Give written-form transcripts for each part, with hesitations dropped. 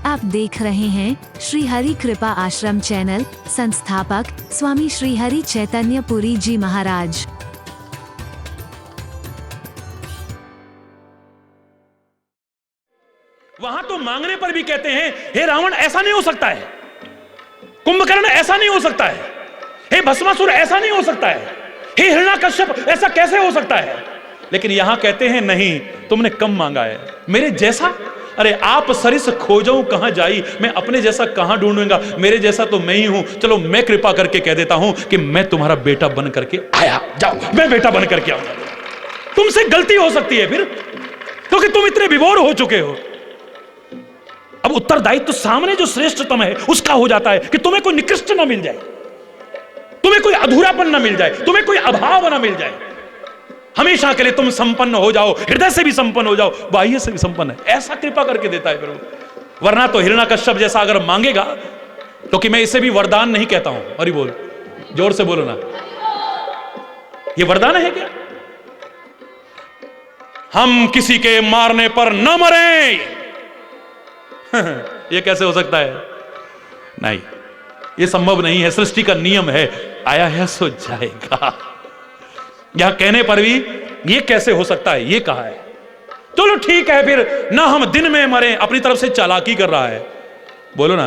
आप देख रहे हैं श्री हरि कृपा आश्रम चैनल। संस्थापक स्वामी श्री हरि चैतन्य पुरी जी महाराज। वहां तो मांगने पर भी कहते हैं, हे रावण ऐसा नहीं हो सकता है, कुंभकर्ण ऐसा नहीं हो सकता है, हे भस्मासुर ऐसा नहीं हो सकता है, हे हिरण्याकश्यप ऐसा कैसे हो सकता है। लेकिन यहां कहते हैं नहीं, तुमने कम मांगा है, मेरे जैसा। अरे आप सरिस खोजऊं कहां जाई, मैं अपने जैसा कहां ढूंढूंगा, मेरे जैसा तो मैं ही हूं। चलो मैं कृपा करके कह देता हूं कि मैं तुम्हारा बेटा बन करके आया, जाओ मैं बेटा बन करके आऊंगा। तुमसे गलती हो सकती है फिर, क्योंकि तुम इतने विभोर हो चुके हो। अब उत्तरदायित्व तो सामने जो श्रेष्ठतम है उसका हो जाता है कि तुम्हें कोई निकृष्ट ना मिल जाए, तुम्हें कोई अधूरापन ना मिल जाए, तुम्हें कोई अभाव ना मिल जाए। हमेशा के लिए तुम संपन्न हो जाओ, हृदय से भी संपन्न हो जाओ, बाह्य से भी संपन्न है, ऐसा कृपा करके देता है प्रभु। वरना तो हिरण्याकश्यप जैसा अगर मांगेगा, क्योंकि मैं इसे भी वरदान नहीं कहता हूं। अरे बोल, जोर से बोलो ना, ये वरदान है क्या? हम किसी के मारने पर न मरें, ये कैसे हो सकता है? नहीं, ये संभव नहीं है। सृष्टि का नियम है, आया है सो जाएगा। यहां कहने पर भी ये कैसे हो सकता है, ये कहा है। चलो ठीक है फिर, ना हम दिन में मरे, अपनी तरफ से चालाकी कर रहा है। बोलो ना,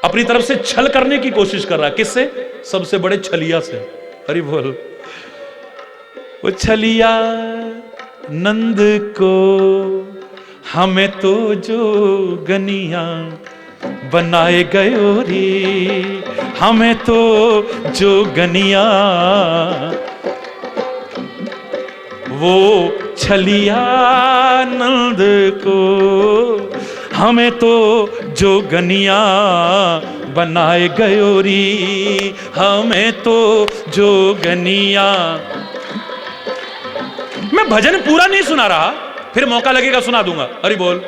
अपनी तरफ से छल करने की कोशिश कर रहा है। किससे? सबसे बड़े छलिया से। अरे बोल, वो छलिया नंद को हमें तो जो गनिया बनाए गयो रे, हमें तो जो गनिया, वो छलिया नंद को हमें तो जो गनिया बनाए गयो रे, हमें तो जो गनिया। मैं भजन पूरा नहीं सुना रहा, फिर मौका लगेगा सुना दूंगा। अरे बोल,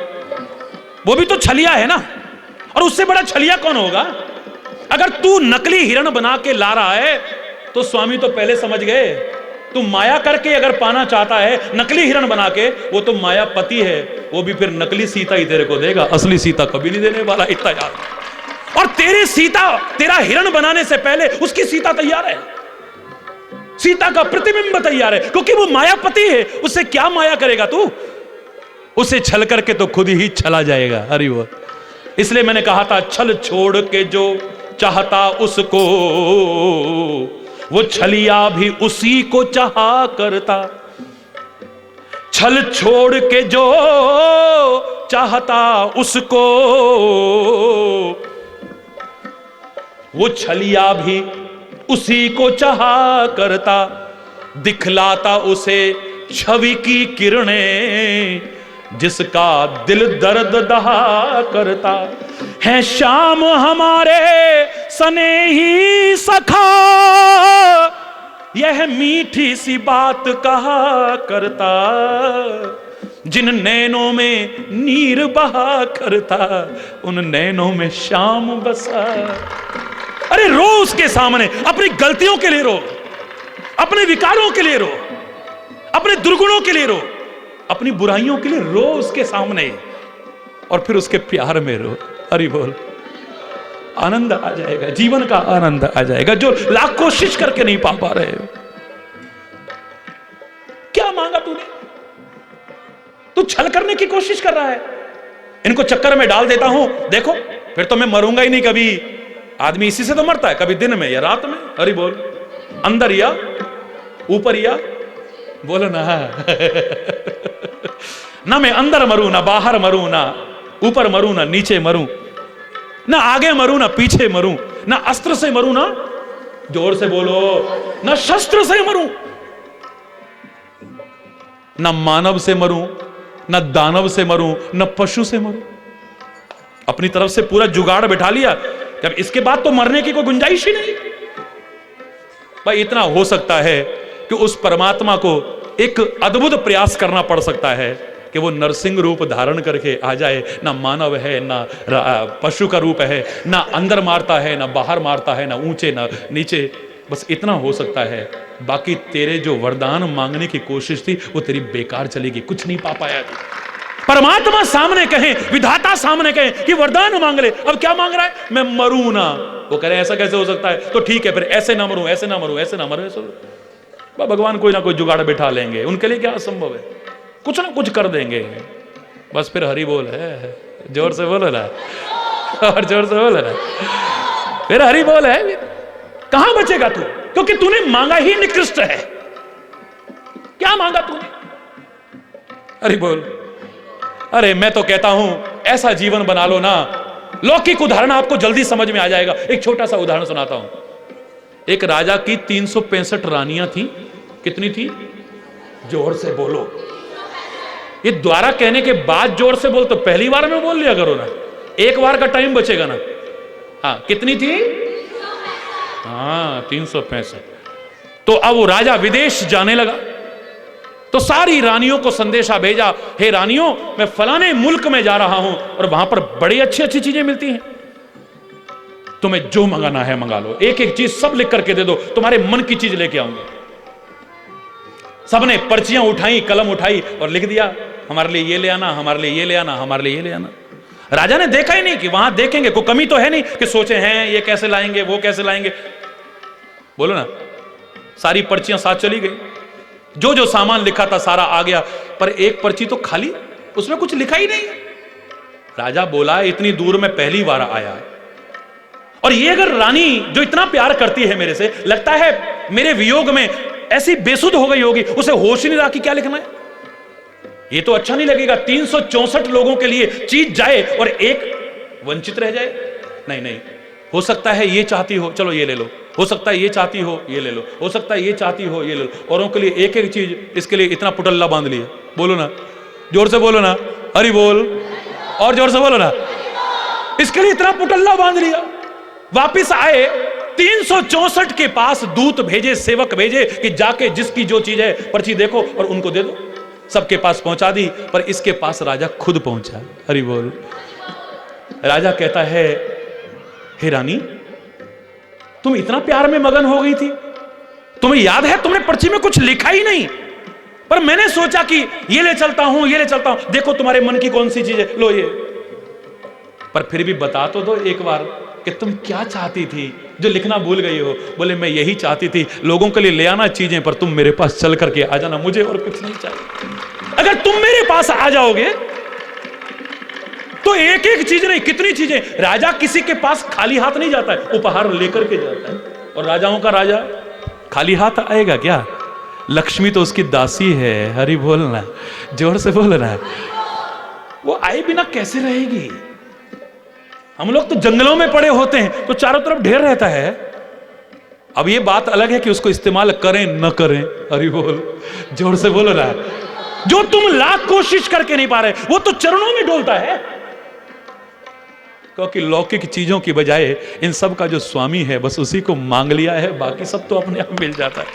वो भी तो छलिया है ना, और उससे बड़ा छलिया कौन होगा? अगर तू नकली हिरण बना के ला रहा है तो स्वामी तो पहले समझ गए, तू माया करके अगर पाना चाहता है नकली हिरण बना के, वो तो मायापति है, वो भी फिर नकली सीता ही तेरे को देगा, असली सीता कभी नहीं देने वाला, इतना याद। और तेरी सीता, तेरा हिरण बनाने से पहले उसकी सीता तैयार है, सीता का प्रतिबिंब तैयार है, क्योंकि वो मायापति है। उससे क्या माया करेगा तू? उसे छल करके तो खुद ही छला जाएगा। अरे वो, इसलिए मैंने कहा था, छल छोड़ के जो चाहता उसको, वो छलिया भी उसी को चाहा करता। छल छोड़ के जो चाहता उसको, वो छलिया भी उसी को चाहा करता। दिखलाता उसे छवि की किरणें, जिसका दिल दर्द दहा करता है। शाम हमारे सनेही सखा, यह मीठी सी बात कहा करता। जिन नैनों में नीर बहा करता, उन नैनों में शाम बसा। अरे रो उसके सामने, अपनी गलतियों के लिए रो, अपने विकारों के लिए रो, अपने दुर्गुणों के लिए रो, अपनी बुराइयों के लिए रो उसके सामने, और फिर उसके प्यार में रो। अरे बोल, आनंद आ जाएगा, जीवन का आनंद आ जाएगा, जो लाख कोशिश करके नहीं पा रहे हो। क्या मांगा तूने? तू छल करने की कोशिश कर रहा है। इनको चक्कर में डाल देता हूं, देखो फिर तो मैं मरूंगा ही नहीं कभी। आदमी इसी से तो मरता है, कभी दिन में या रात में। अरे बोल, अंदर या ऊपर या, बोलो ना। ना मैं अंदर मरूं, ना बाहर मरूं, ना ऊपर मरूं, ना नीचे मरूं, ना आगे मरूं, ना पीछे मरूं, ना अस्त्र से मरूं, ना, जोर से बोलो, ना शस्त्र से मरूं, ना मानव से मरूं, ना दानव से मरूं, ना पशु से मरूं। अपनी तरफ से पूरा जुगाड़ बैठा लिया कि अब इसके बाद तो मरने की कोई गुंजाइश ही नहीं। भाई इतना हो सकता है कि उस परमात्मा को एक अद्भुत प्रयास करना पड़ सकता है कि वो नरसिंह रूप धारण करके आ जाए। ना मानव है, ना पशु का रूप है, ना अंदर मारता है, ना बाहर मारता है, ना ऊंचे ना नीचे। बस इतना हो सकता है। बाकी तेरे जो वरदान मांगने की कोशिश थी वो तेरी बेकार चलेगी, कुछ नहीं पा पाया। परमात्मा सामने कहे, विधाता सामने कहे कि वरदान मांग ले, अब क्या मांग रहा है? मैं मरूं ना। वो कह रहे ऐसा कैसे हो सकता है? तो ठीक है फिर ऐसे ना मरूं, ऐसे ना मरूं, ऐसे ना मरूं, ऐसे। भगवान कोई ना कोई जुगाड़ बिठा लेंगे, उनके लिए क्या असंभव है, कुछ ना कुछ कर देंगे। बस फिर हरि बोल है, जोर से बोलो ना, और जोर से बोलो ना, फिर हरि बोल है। कहां बचेगा तू? क्योंकि तूने मांगा ही निकृष्ट है। क्या मांगा तूने? हरि बोल। अरे मैं तो कहता हूं ऐसा जीवन बना लो ना, लौकिक उदाहरण आपको जल्दी समझ में आ जाएगा। एक छोटा सा उदाहरण सुनाता हूं। एक राजा की 365 रानियां थी। कितनी थी? जोर से बोलो। ये द्वारा कहने के बाद जोर से बोल, तो पहली बार में बोल लिया करो ना, एक बार का टाइम बचेगा ना। हाँ, कितनी थी? हाँ, 365। तो अब वो राजा विदेश जाने लगा, तो सारी रानियों को संदेशा भेजा, हे रानियों, मैं फलाने मुल्क में जा रहा हूं और वहां पर बड़ी अच्छी अच्छी चीजें मिलती हैं, तुम्हें जो मंगाना है मंगा लो, एक एक चीज सब लिख करके दे दो, तुम्हारे मन की चीज लेके आऊंगा। सबने पर्चियां उठाई, कलम उठाई और लिख दिया, हमारे लिए ये ले आना, हमारे लिए ये ले आना, हमारे लिए ये ले आना। राजा ने देखा ही नहीं कि वहां देखेंगे, कोई कमी तो है नहीं कि सोचे हैं ये कैसे लाएंगे, वो कैसे लाएंगे। बोलो ना, सारी पर्चियां साथ चली गई, जो जो सामान लिखा था सारा आ गया, पर एक पर्ची तो खाली, उसमें कुछ लिखा ही नहीं। राजा बोला, इतनी दूर में पहली बार आया, और ये अगर रानी जो इतना प्यार करती है मेरे से, लगता है मेरे वियोग में ऐसी बेसुध हो गई होगी, उसे होश ही नहीं रहा कि क्या लिखना है। ये तो अच्छा नहीं लगेगा, 364 लोगों के लिए चीज जाए और एक वंचित रह जाए। नहीं नहीं, हो सकता है ये चाहती हो, चलो ये ले लो, हो सकता है ये चाहती हो, ये ले लो, हो सकता है ये चाहती हो, ये ले लो। औरों के लिए एक एक चीज, इसके लिए इतना पुटल्ला बांध लिया। बोलो ना, जोर से बोलो ना, हरि बोल, और जोर से बोलो ना, इसके लिए इतना पुटल्ला बांध लिया। वापिस आए, 364 के पास दूत भेजे, सेवक भेजे कि जाके जिसकी जो चीज है पर्ची देखो और उनको दे दो। सबके पास पहुंचा दी, पर इसके पास राजा खुद पहुंचा। हरि बोल। राजा कहता है, हे रानी, तुम इतना प्यार में मगन हो गई थी, तुम्हें याद है तुमने पर्ची में कुछ लिखा ही नहीं, पर मैंने सोचा कि ये ले चलता हूं, ये ले चलता हूं, देखो तुम्हारे मन की कौन सी चीज है, लो ये। पर फिर भी बता तो दो एक बार कि तुम क्या चाहती थी जो लिखना भूल गई हो। बोले, मैं यही चाहती थी, लोगों के लिए ले आना चीजें, पर तुम मेरे पास चल करके आ जाना, मुझे और कुछ नहीं चाहिए। अगर तुम मेरे पास आ जाओगे तो एक एक चीज नहीं, कितनी चीजें। राजा किसी के पास खाली हाथ नहीं जाता है, उपहार लेकर के जाता है। और राजाओं का राजा खाली हाथ आएगा क्या? लक्ष्मी तो उसकी दासी है। हरि बोलना, जोर से बोलना। वो आए बिना कैसे रहेगी? हम लोग तो जंगलों में पड़े होते हैं, तो चारों तरफ ढेर रहता है। अब ये बात अलग है कि उसको इस्तेमाल करें न करें। हरि बोल, जोर से बोलो ना। जो तुम लाख कोशिश करके नहीं पा रहे, वो तो चरणों में डोलता है। क्योंकि लौकिक चीजों की बजाय इन सब का जो स्वामी है, बस उसी को मांग लिया है, बाकी सब तो अपने आप मिल जाता है।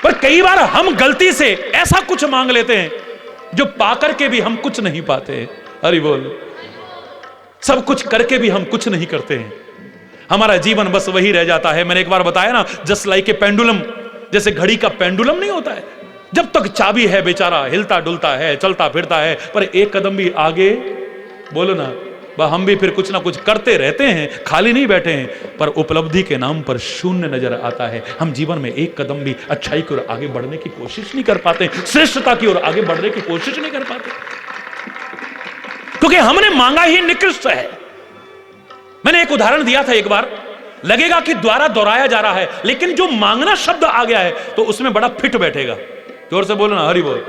पर कई बार हम गलती से ऐसा कुछ मांग लेते हैं जो पाकर के भी हम कुछ नहीं पाते। हरि बोल। सब कुछ करके भी हम कुछ नहीं करते हैं, हमारा जीवन बस वही रह जाता है। मैंने एक बार बताया ना, जस्ट लाइक ए पेंडुलम, जैसे घड़ी का पेंडुलम नहीं होता है, जब तक चाबी है बेचारा हिलता डुलता है, चलता फिरता है, पर एक कदम भी आगे, बोलो ना, हम भी फिर कुछ ना कुछ करते रहते हैं, खाली नहीं बैठे हैं, पर उपलब्धि के नाम पर शून्य नजर आता है। हम जीवन में एक कदम भी अच्छाई की ओर आगे बढ़ने की कोशिश नहीं कर पाते, श्रेष्ठता की ओर आगे बढ़ने की कोशिश नहीं कर पाते, क्योंकि हमने मांगा ही निकृष्ट है। मैंने एक उदाहरण दिया था एक बार, लगेगा कि द्वारा दोहराया जा रहा है, लेकिन जो मांगना शब्द आ गया है तो उसमें बड़ा फिट बैठेगा। जोर से बोलो ना, हरि बोल,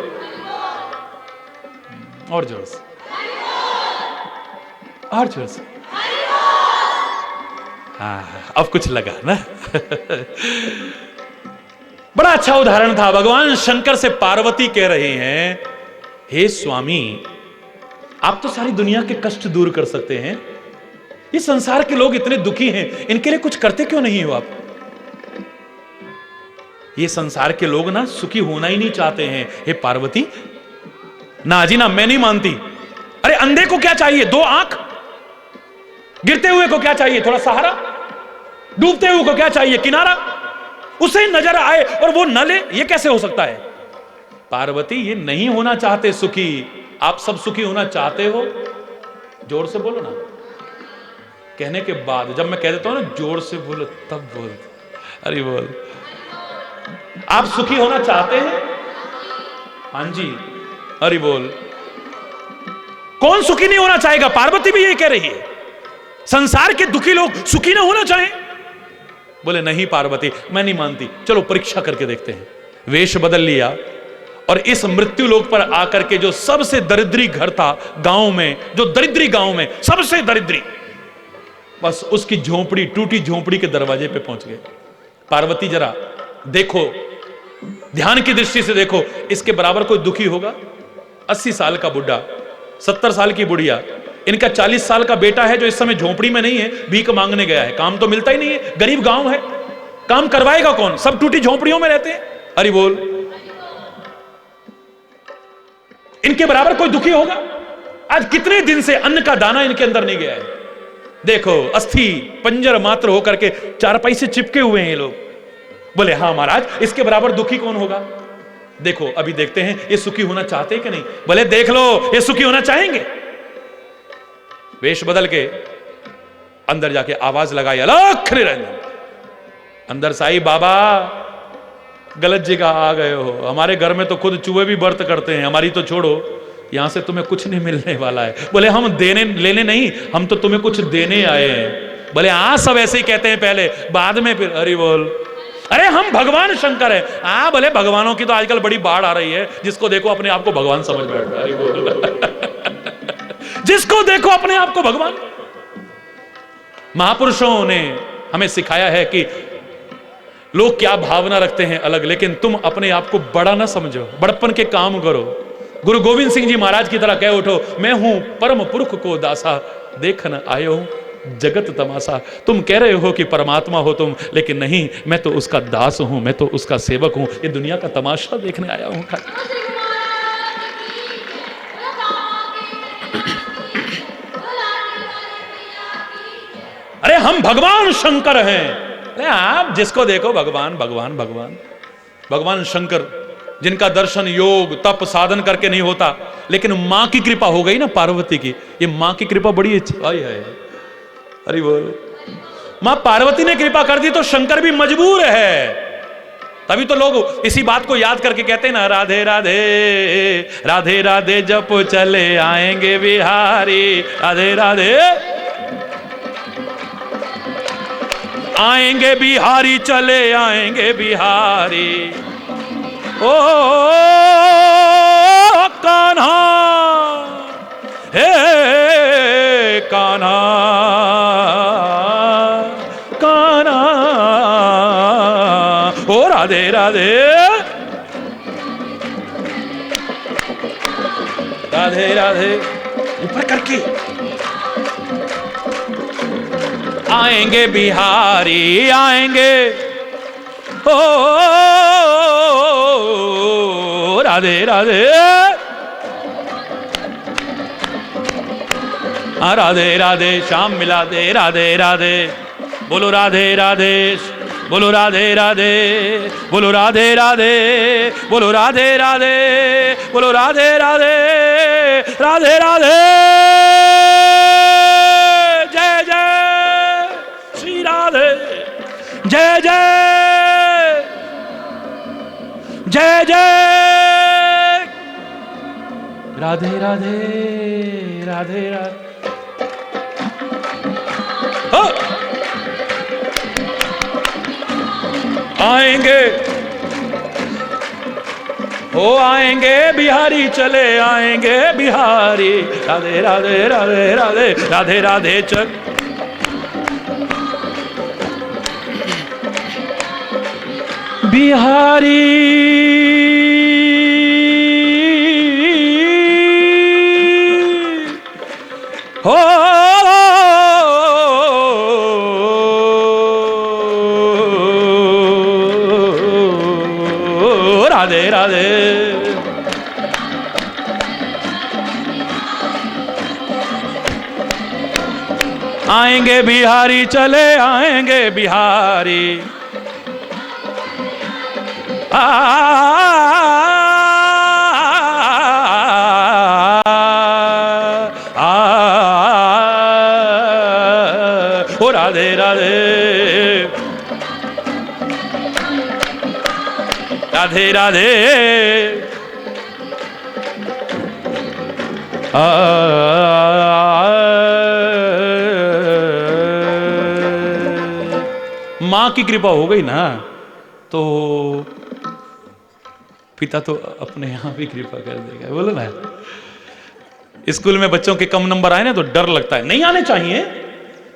और जोर से, और जोर से। हाँ, अब कुछ लगा ना। बड़ा अच्छा उदाहरण था। भगवान शंकर से पार्वती कह रहे हैं, हे स्वामी, आप तो सारी दुनिया के कष्ट दूर कर सकते हैं, ये संसार के लोग इतने दुखी हैं, इनके लिए कुछ करते क्यों नहीं हो आप? ये संसार के लोग ना सुखी होना ही नहीं चाहते हैं। हे पार्वती, ना जी ना, मैं नहीं मानती। अरे अंधे को क्या चाहिए? दो आंख। गिरते हुए को क्या चाहिए? थोड़ा सहारा। डूबते हुए को क्या चाहिए? किनारा। उसे नजर आए और वो न ले, ये कैसे हो सकता है? पार्वती, ये नहीं होना चाहते सुखी, आप सब सुखी होना चाहते हो? जोर से बोलो ना। कहने के बाद जब मैं कह देता हूं ना जोर से बोलो, तब बोल। अरे बोल, आप सुखी होना चाहते हैं? हां जी, अरे बोल। कौन सुखी नहीं होना चाहेगा? पार्वती भी यही कह रही है, संसार के दुखी लोग सुखी ना होना चाहें? बोले नहीं पार्वती, मैं नहीं मानती। चलो परीक्षा करके देखते हैं। वेश बदल लिया और इस मृत्यु लोक पर आकर के जो सबसे दरिद्री घर था गांव में, जो दरिद्री गांव में सबसे दरिद्री, बस उसकी झोंपड़ी, टूटी झोंपड़ी के दरवाजे पे पहुंच गए। पार्वती जरा देखो, ध्यान की दृष्टि से देखो, इसके बराबर कोई दुखी होगा? 80 साल का बुढ़ा, 70 साल की बुढ़िया, इनका 40 साल का बेटा है जो इस समय झोंपड़ी में नहीं है, भीख मांगने गया है। काम तो मिलता ही नहीं है, गरीब गांव है, काम करवाएगा कौन? सब टूटी झोंपड़ियों में रहते हैं। अरे बोल, इनके बराबर कोई दुखी होगा? आज कितने दिन से अन्न का दाना इनके अंदर नहीं गया है। देखो अस्थि पंजर मात्र होकर के चारपाई से चिपके हुए हैं ये लोग। बोले हाँ महाराज, इसके बराबर दुखी कौन होगा? देखो अभी देखते हैं ये सुखी होना चाहते हैं कि नहीं। बोले देख लो, ये सुखी होना चाहेंगे। वेश बदल के अंदर जाके आवाज लगाई, अलख निरंजन। अंदर साईं बाबा गलत जगह आ गए हो, हमारे घर में तो खुद चूहे भी व्रत करते हैं, हमारी तो छोड़ो, यहां से तुम्हें कुछ नहीं मिलने वाला है। बोले हम देने लेने नहीं, हम तो तुम्हें कुछ देने आए हैं। बोले हाँ, सब ऐसे ही कहते हैं पहले, बाद में फिर। अरे बोल, अरे हम भगवान शंकर हैं। हाँ बोले भगवानों की तो आजकल बड़ी बाढ़ आ रही है, जिसको देखो अपने आप को भगवान समझ बैठता है। अरे बोल जिसको देखो अपने आप को भगवान। महापुरुषों ने हमें सिखाया है कि लोग क्या भावना रखते हैं अलग, लेकिन तुम अपने आप को बड़ा ना समझो, बड़प्पन के काम करो। गुरु गोविंद सिंह जी महाराज की तरह कह उठो, मैं हूं परम पुरख को दासा, देखन आयो हूं जगत तमाशा। तुम कह रहे हो कि परमात्मा हो तुम, लेकिन नहीं, मैं तो उसका दास हूं, मैं तो उसका सेवक हूं, ये दुनिया का तमाशा देखने आया हूं। अरे हम भगवान शंकर हैं। आप जिसको देखो भगवान भगवान भगवान भगवान शंकर, जिनका दर्शन योग तप साधन करके नहीं होता, लेकिन मां की कृपा हो गई ना पार्वती की। ये मां की कृपा बड़ी अच्छी है। अरे बोल, मां पार्वती ने कृपा कर दी तो शंकर भी मजबूर है। तभी तो लोग इसी बात को याद करके कहते हैं ना, राधे राधे राधे राधे जप चले आएंगे बिहारी, राधे राधे आएंगे बिहारी, चले आएंगे बिहारी। ओ कान्हा, हे कान्हा कान्हा, ओ राधे राधे राधे राधे। ऊपर करके आएंगे बिहारी आएंगे, ओ राधे राधे, राधे राधे। श्याम मिला दे, राधे राधे, बोलो राधे राधे, बोलो राधे राधे, बोलो राधे राधे, बोलो राधे राधे, बोलो राधे राधे, राधे राधे। जय जय श्री राधे, जय जय जय जय राधे राधे राधे राधे। आएंगे हो आएंगे बिहारी, चले आएंगे बिहारी, राधे राधे राधे राधे राधे राधे। चल बिहारी हो राधे राधे। आएंगे बिहारी, चले आएंगे बिहारी, ओ राधे राधे राधे राधे मां की कृपा हो गई ना तो पिता तो अपने यहां भी कृपा कर देगा। बोलो ना, स्कूल में बच्चों के कम नंबर आए ना तो डर लगता है, नहीं आने चाहिए,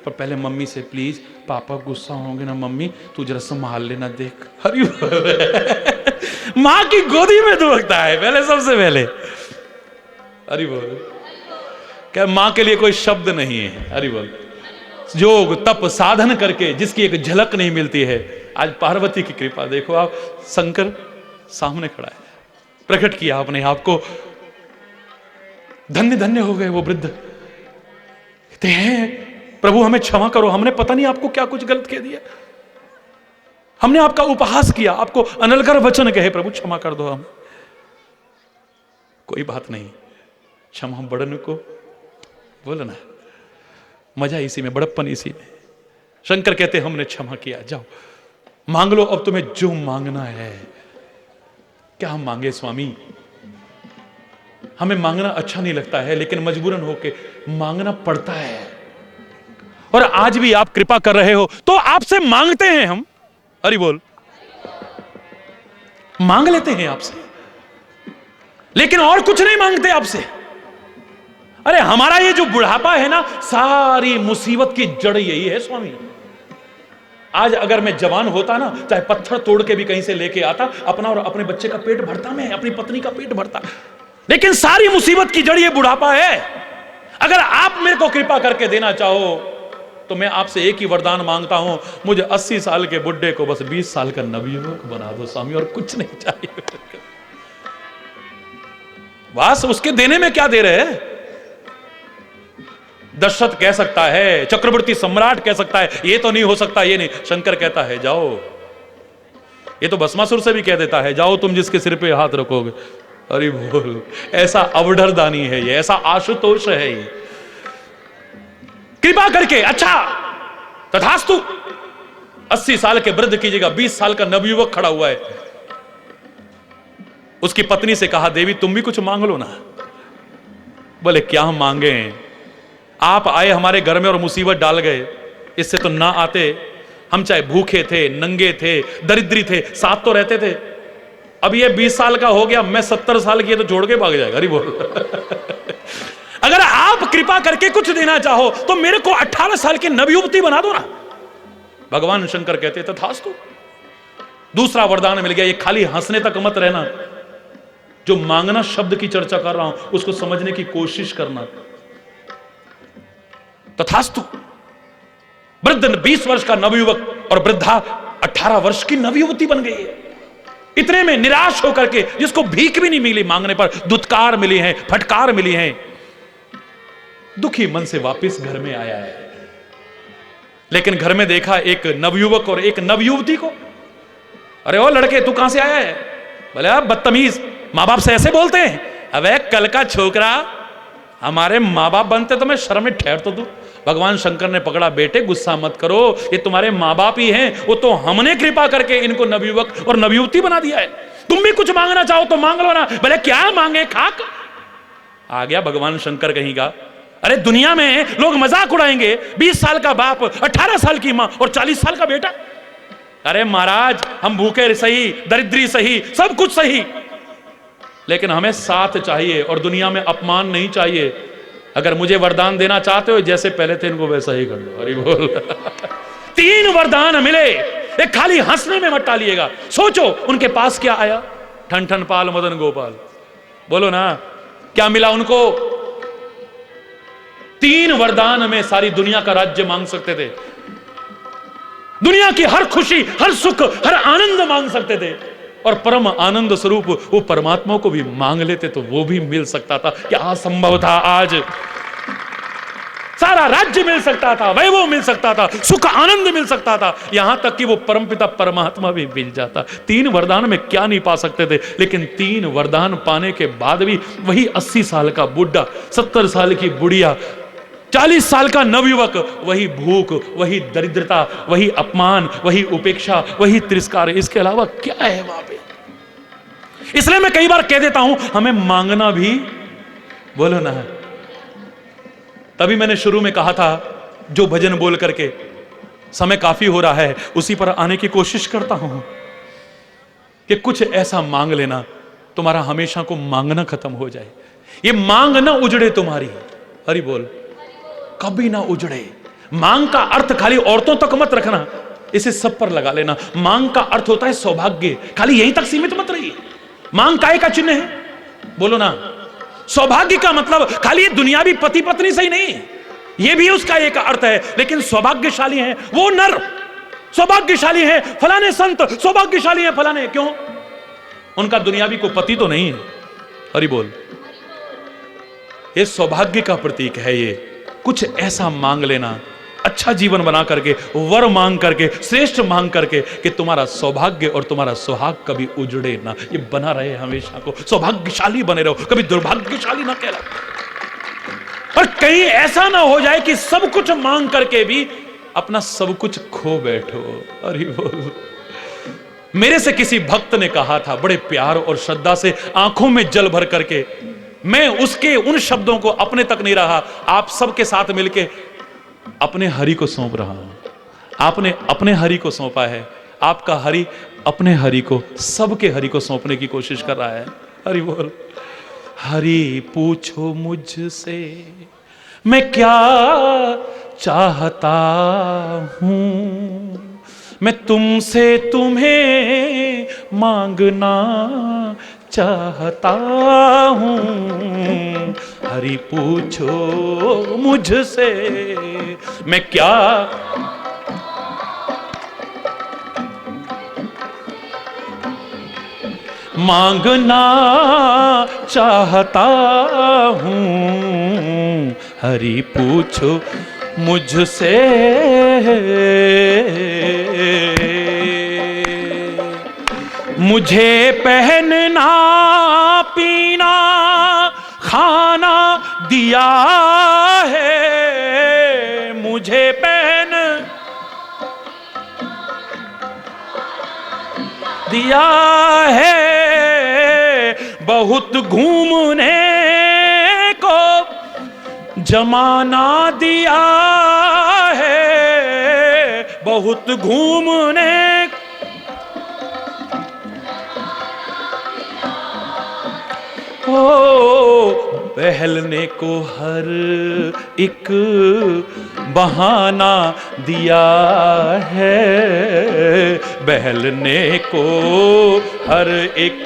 पर पहले मम्मी से प्लीज, पापा गुस्सा होंगे ना, मम्मी तू जरा संभाल लेना, देख। हरी मां की गोदी में दुबकता है पहले, सबसे पहले। हरी बोल। क्या मां के लिए कोई शब्द नहीं है। हरी बोल। योग तप साधन करके जिसकी एक झलक नहीं मिलती है, आज पार्वती की कृपा देखो आप, शंकर सामने खड़ा है, प्रकट किया अपने आप को, धन्य धन्य हो गए वो वृद्ध। कहते हैं प्रभु हमें क्षमा करो, हमने पता नहीं आपको क्या कुछ गलत कह दिया, हमने आपका उपहास किया, आपको अनलकर वचन कहे, प्रभु क्षमा कर दो हम। कोई बात नहीं, क्षमा बड़न को, बोलो ना, मजा इसी में, बड़प्पन इसी में। शंकर कहते हमने क्षमा किया, जाओ मांग लो अब तुम्हें जो मांगना है। क्या हम मांगे स्वामी? हमें मांगना अच्छा नहीं लगता है, लेकिन मजबूरन होके मांगना पड़ता है। और आज भी आप कृपा कर रहे हो तो आपसे मांगते हैं हम। अरे बोल, मांग लेते हैं आपसे, लेकिन और कुछ नहीं मांगते आपसे। अरे हमारा ये जो बुढ़ापा है ना, सारी मुसीबत की जड़ यही है स्वामी। आज अगर मैं जवान होता ना, चाहे पत्थर तोड़ के भी कहीं से लेके आता, अपना और अपने बच्चे का पेट भरता, मैं अपनी पत्नी का पेट भरता, लेकिन सारी मुसीबत की जड़ ये बुढ़ापा है। अगर आप मेरे को कृपा करके देना चाहो तो मैं आपसे एक ही वरदान मांगता हूं, मुझे 80 साल के बुढ़े को बस 20 साल का नवयुवक बना दो स्वामी, और कुछ नहीं चाहिए। बस उसके देने में क्या दे रहे हैं? दशरथ कह सकता है, चक्रवर्ती सम्राट कह सकता है, ये तो नहीं हो सकता, ये नहीं। शंकर कहता है जाओ, ये तो भस्मासुर से भी कह देता है, जाओ तुम जिसके सिर पे हाथ रखोगे। अरे बोल, ऐसा अवढर दानी है ये, ऐसा आशुतोष है ये। कृपा करके, अच्छा तथास्तु, 80 साल के वृद्ध की जगह 20 साल का नवयुवक खड़ा हुआ है। उसकी पत्नी से कहा, देवी तुम भी कुछ मांग लो ना। बोले क्या हम मांगे? आप आए हमारे घर में और मुसीबत डाल गए, इससे तो ना आते। हम चाहे भूखे थे, नंगे थे, दरिद्री थे, साथ तो रहते थे। अब ये 20 साल का हो गया, मैं 70 साल की है तो छोड़ के भाग जाएगा। अरे बोल। अगर आप कृपा करके कुछ देना चाहो तो मेरे को 18 साल की नवयुवती बना दो ना। भगवान शंकर कहते तथास्तु। दूसरा वरदान मिल गया, ये खाली हंसने तक मत रहना, जो मांगना शब्द की चर्चा कर रहा हूं उसको समझने की कोशिश करना। तथास्तु। वृद्ध 20 वर्ष का नवयुवक और वृद्धा 18 वर्ष की नवयुवती बन गई है। इतने में निराश होकर के, जिसको भीख भी नहीं मिली मांगने पर, दुत्कार मिली है, फटकार मिली है, दुखी मन से वापस घर में आया है। लेकिन घर में देखा एक नवयुवक और एक नवयुवती को। अरे ओ लड़के, तू कहां से आया है? बोले आप बदतमीज, मां बाप से ऐसे बोलते हैं? अबे कल का छोकरा, हमारे मां बाप बनते तो मैं शर्म में ठहर तो तू। भगवान शंकर ने पकड़ा, बेटे गुस्सा मत करो, ये तुम्हारे मां बाप ही हैं, वो तो हमने कृपा करके इनको नवयुवक और नवयुवती बना दिया है। तुम भी कुछ मांगना चाहो तो मांग लो ना। बोले क्या मांगे? खाक। आ गया भगवान शंकर कहीं का। अरे दुनिया में लोग मजाक उड़ाएंगे, 20 साल का बाप, 18 साल की मां और 40 साल का बेटा। अरे महाराज, हम भूखे सही, दरिद्री सही, सब कुछ सही, लेकिन हमें साथ चाहिए और दुनिया में अपमान नहीं चाहिए। अगर मुझे वरदान देना चाहते हो, जैसे पहले थे इनको वैसा ही कर दो। अरे बोल। 3 वरदान मिले, एक खाली हंसने में मत टालिएगा। सोचो उनके पास क्या आया, ठन ठन पाल मदन गोपाल। बोलो ना, क्या मिला उनको? 3 वरदान में सारी दुनिया का राज्य मांग सकते थे, दुनिया की हर खुशी, हर सुख, हर आनंद मांग सकते थे, और परम आनंद स्वरूप वो परमात्मा को भी मांग लेते तो वो भी मिल सकता था। क्या असंभव था? आज सारा राज्य मिल सकता था, वैभव मिल सकता था, सुख आनंद मिल सकता था, यहां तक कि वो परमपिता परमात्मा भी मिल जाता। 3 वरदान में क्या नहीं पा सकते थे, लेकिन 3 वरदान पाने के बाद भी वही 80 साल का बुढ़ा, 70 साल की बुढ़िया 40 साल का नवयुवक, वही भूख, वही दरिद्रता, वही अपमान, वही उपेक्षा, वही तिरस्कार, इसके अलावा क्या है वहां पे? इसलिए मैं कई बार कह देता हूं, हमें मांगना भी, बोलो ना। तभी मैंने शुरू में कहा था, जो भजन बोल करके समय काफी हो रहा है उसी पर आने की कोशिश करता हूं कि कुछ ऐसा मांग लेना, तुम्हारा हमेशा को मांगना खत्म हो जाए। ये मांग ना उजड़े तुम्हारी, हरि बोल, कभी ना उजड़े। मांग का अर्थ खाली औरतों तक मत रखना, इसे सब पर लगा लेना। मांग का अर्थ होता है सौभाग्य, खाली यहीं तक सीमित मत रहिए। मांग काय का चिन्ह है, बोलो ना। सौभाग्य का मतलब खाली दुनियावी पति पत्नी से ही नहीं, यह भी उसका एक अर्थ है। लेकिन सौभाग्यशाली है वो नर, सौभाग्यशाली है फलाने संत, सौभाग्यशाली है फलाने, क्यों? उनका दुनियावी को पति तो नहीं है। हरि बोल। ये सौभाग्य का प्रतीक है। ये कुछ ऐसा मांग लेना, अच्छा जीवन बना करके, वर मांग करके, श्रेष्ठ मांग करके, कि तुम्हारा सौभाग्य और तुम्हारा सुहाग कभी उजड़े ना, ये बना रहे हमेशा को। सौभाग्यशाली बने रहो, कभी दुर्भाग्यशाली ना कहलाओ। और कहीं ऐसा ना हो जाए कि सब कुछ मांग करके भी अपना सब कुछ खो बैठो। अरे बोल। मेरे से किसी भक्त ने कहा था, बड़े प्यार और श्रद्धा से, आंखों में जल भर करके, मैं उसके उन शब्दों को अपने तक नहीं रहा, आप सबके साथ मिलके अपने हरि को सौंप रहा हूं। आपने अपने हरि को सौंपा है, आपका हरि अपने हरि को, सबके हरि को सौंपने की कोशिश कर रहा है। हरि बोल। हरि पूछो मुझसे मैं क्या चाहता हूं, मैं तुमसे तुम्हें मांगना चाहता हूं। हरि पूछो मुझसे मैं क्या मांगना चाहता हूं। हरि पूछो मुझसे मुझे पहनना पीना खाना दिया है, मुझे पहन दिया है, बहुत घूमने को जमाना दिया है, बहुत घूमने को बहलने को हर एक बहाना दिया है, बहलने को हर एक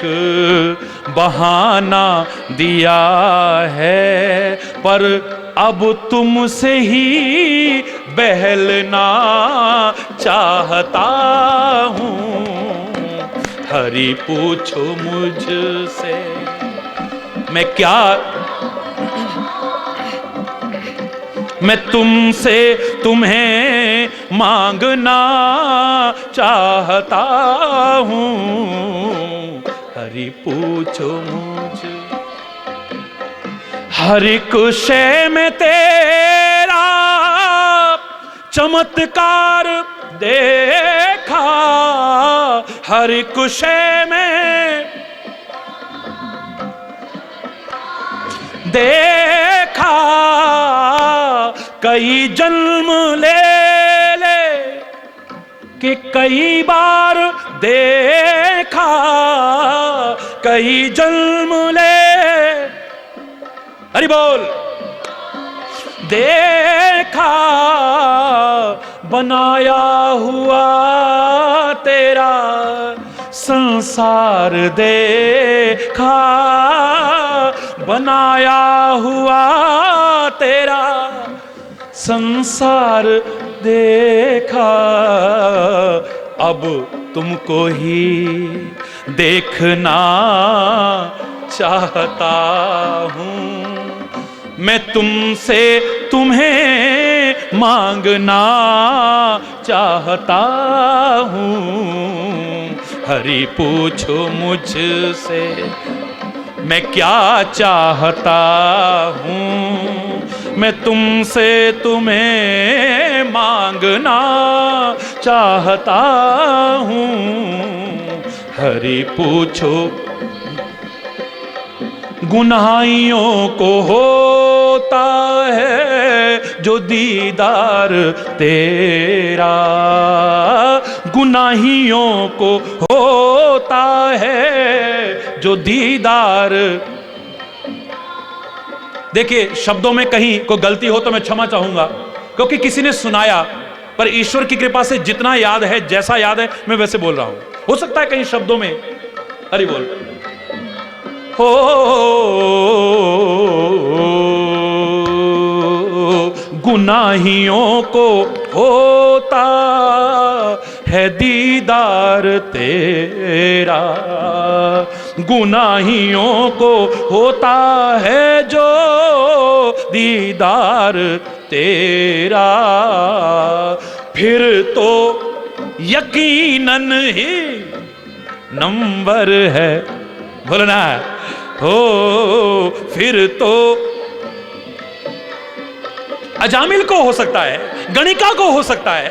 बहाना दिया है, पर अब तुमसे ही बहलना चाहता हूँ। हरि पूछो मुझसे मैं क्या, मैं तुमसे तुम्हें मांगना चाहता हूँ। हरि पूछो मुझे, हर एक शय में तेरा चमत्कार देखा, हर एक शय में देखा, कई जन्म ले ले कि कई बार देखा, कई जन्म ले, हरि बोल, देखा, बनाया हुआ तेरा संसार देखा, बनाया हुआ तेरा संसार देखा, अब तुमको ही देखना चाहता हूँ। मैं तुमसे तुम्हें मांगना चाहता हूँ। हरि पूछो मुझसे मैं क्या चाहता हूँ। मैं तुमसे तुम्हें मांगना चाहता हूँ। हरि पूछो गुनाहियों को होता है जो दीदार तेरा, गुनाहियों को होता है जो दीदार। देखिए, शब्दों में कहीं कोई गलती हो तो मैं क्षमा चाहूंगा, क्योंकि किसी ने सुनाया, पर ईश्वर की कृपा से जितना याद है, जैसा याद है, मैं वैसे बोल रहा हूं। हो सकता है कहीं शब्दों में हरि बोल हो गुनाहियों को होता है दीदार तेरा, गुनाहियों को होता है जो दीदार तेरा, फिर तो यकीनन ही नंबर है। बोलना हो, फिर तो अजामिल को हो सकता है, गणिका को हो सकता है,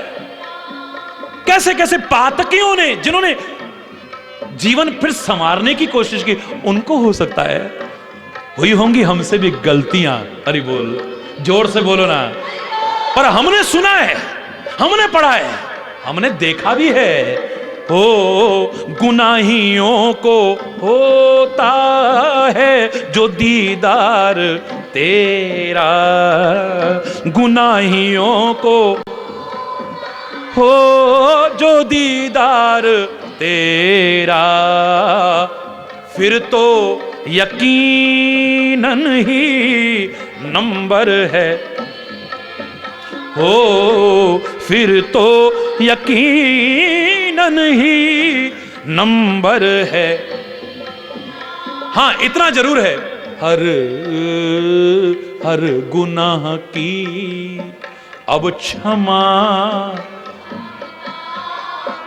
कैसे कैसे पातकियों ने, जिन्होंने जीवन फिर संवारने की कोशिश की, उनको हो सकता है। हुई होंगी हमसे भी गलतियां, अरे बोल, जोर से बोलो ना। पर हमने सुना है, हमने पढ़ा है, हमने देखा भी है। हो गुनाहियों को होता है जो दीदार तेरा, गुनाहियों को हो जो दीदार तेरा, फिर तो यकीनन ही नंबर है। हो फिर तो यकीनन ही नंबर है। हां, इतना जरूर है, हर हर गुनाह की अब क्षमा।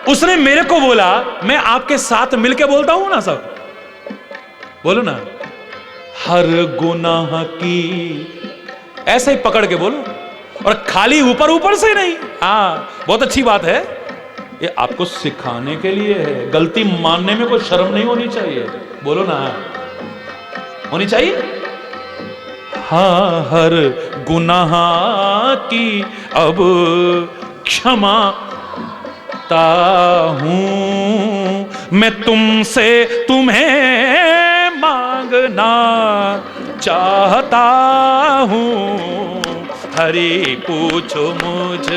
उसने मेरे को बोला, मैं आपके साथ मिलके बोलता हूं ना, सब बोलो ना, हर गुनाह की, ऐसे ही पकड़ के बोलो, और खाली ऊपर ऊपर से नहीं। हाँ, बहुत अच्छी बात है, ये आपको सिखाने के लिए है। गलती मानने में कोई शर्म नहीं होनी चाहिए, बोलो ना, होनी चाहिए। हाँ, हर गुनाह की अब क्षमा हूं मैं, तुमसे तुम्हें मांगना चाहता हूं। हरि पूछो मुझ,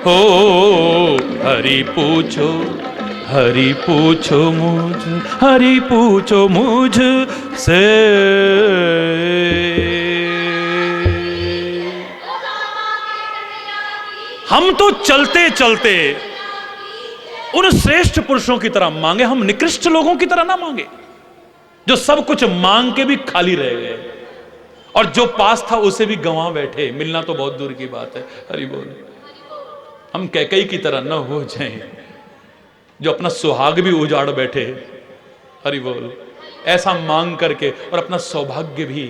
हो हरि पूछो, हरि पूछो मुझ, हरि पूछो मुझ से। हम तो चलते चलते उन श्रेष्ठ पुरुषों की तरह मांगे, हम निकृष्ट लोगों की तरह ना मांगे, जो सब कुछ मांग के भी खाली रह गए, और जो पास था उसे भी गंवा बैठे। मिलना तो बहुत दूर की बात है। हरि बोल। हम कैकई की तरह न हो जाएं, जो अपना सुहाग भी उजाड़ बैठे। हरि बोल। ऐसा मांग करके, और अपना सौभाग्य भी,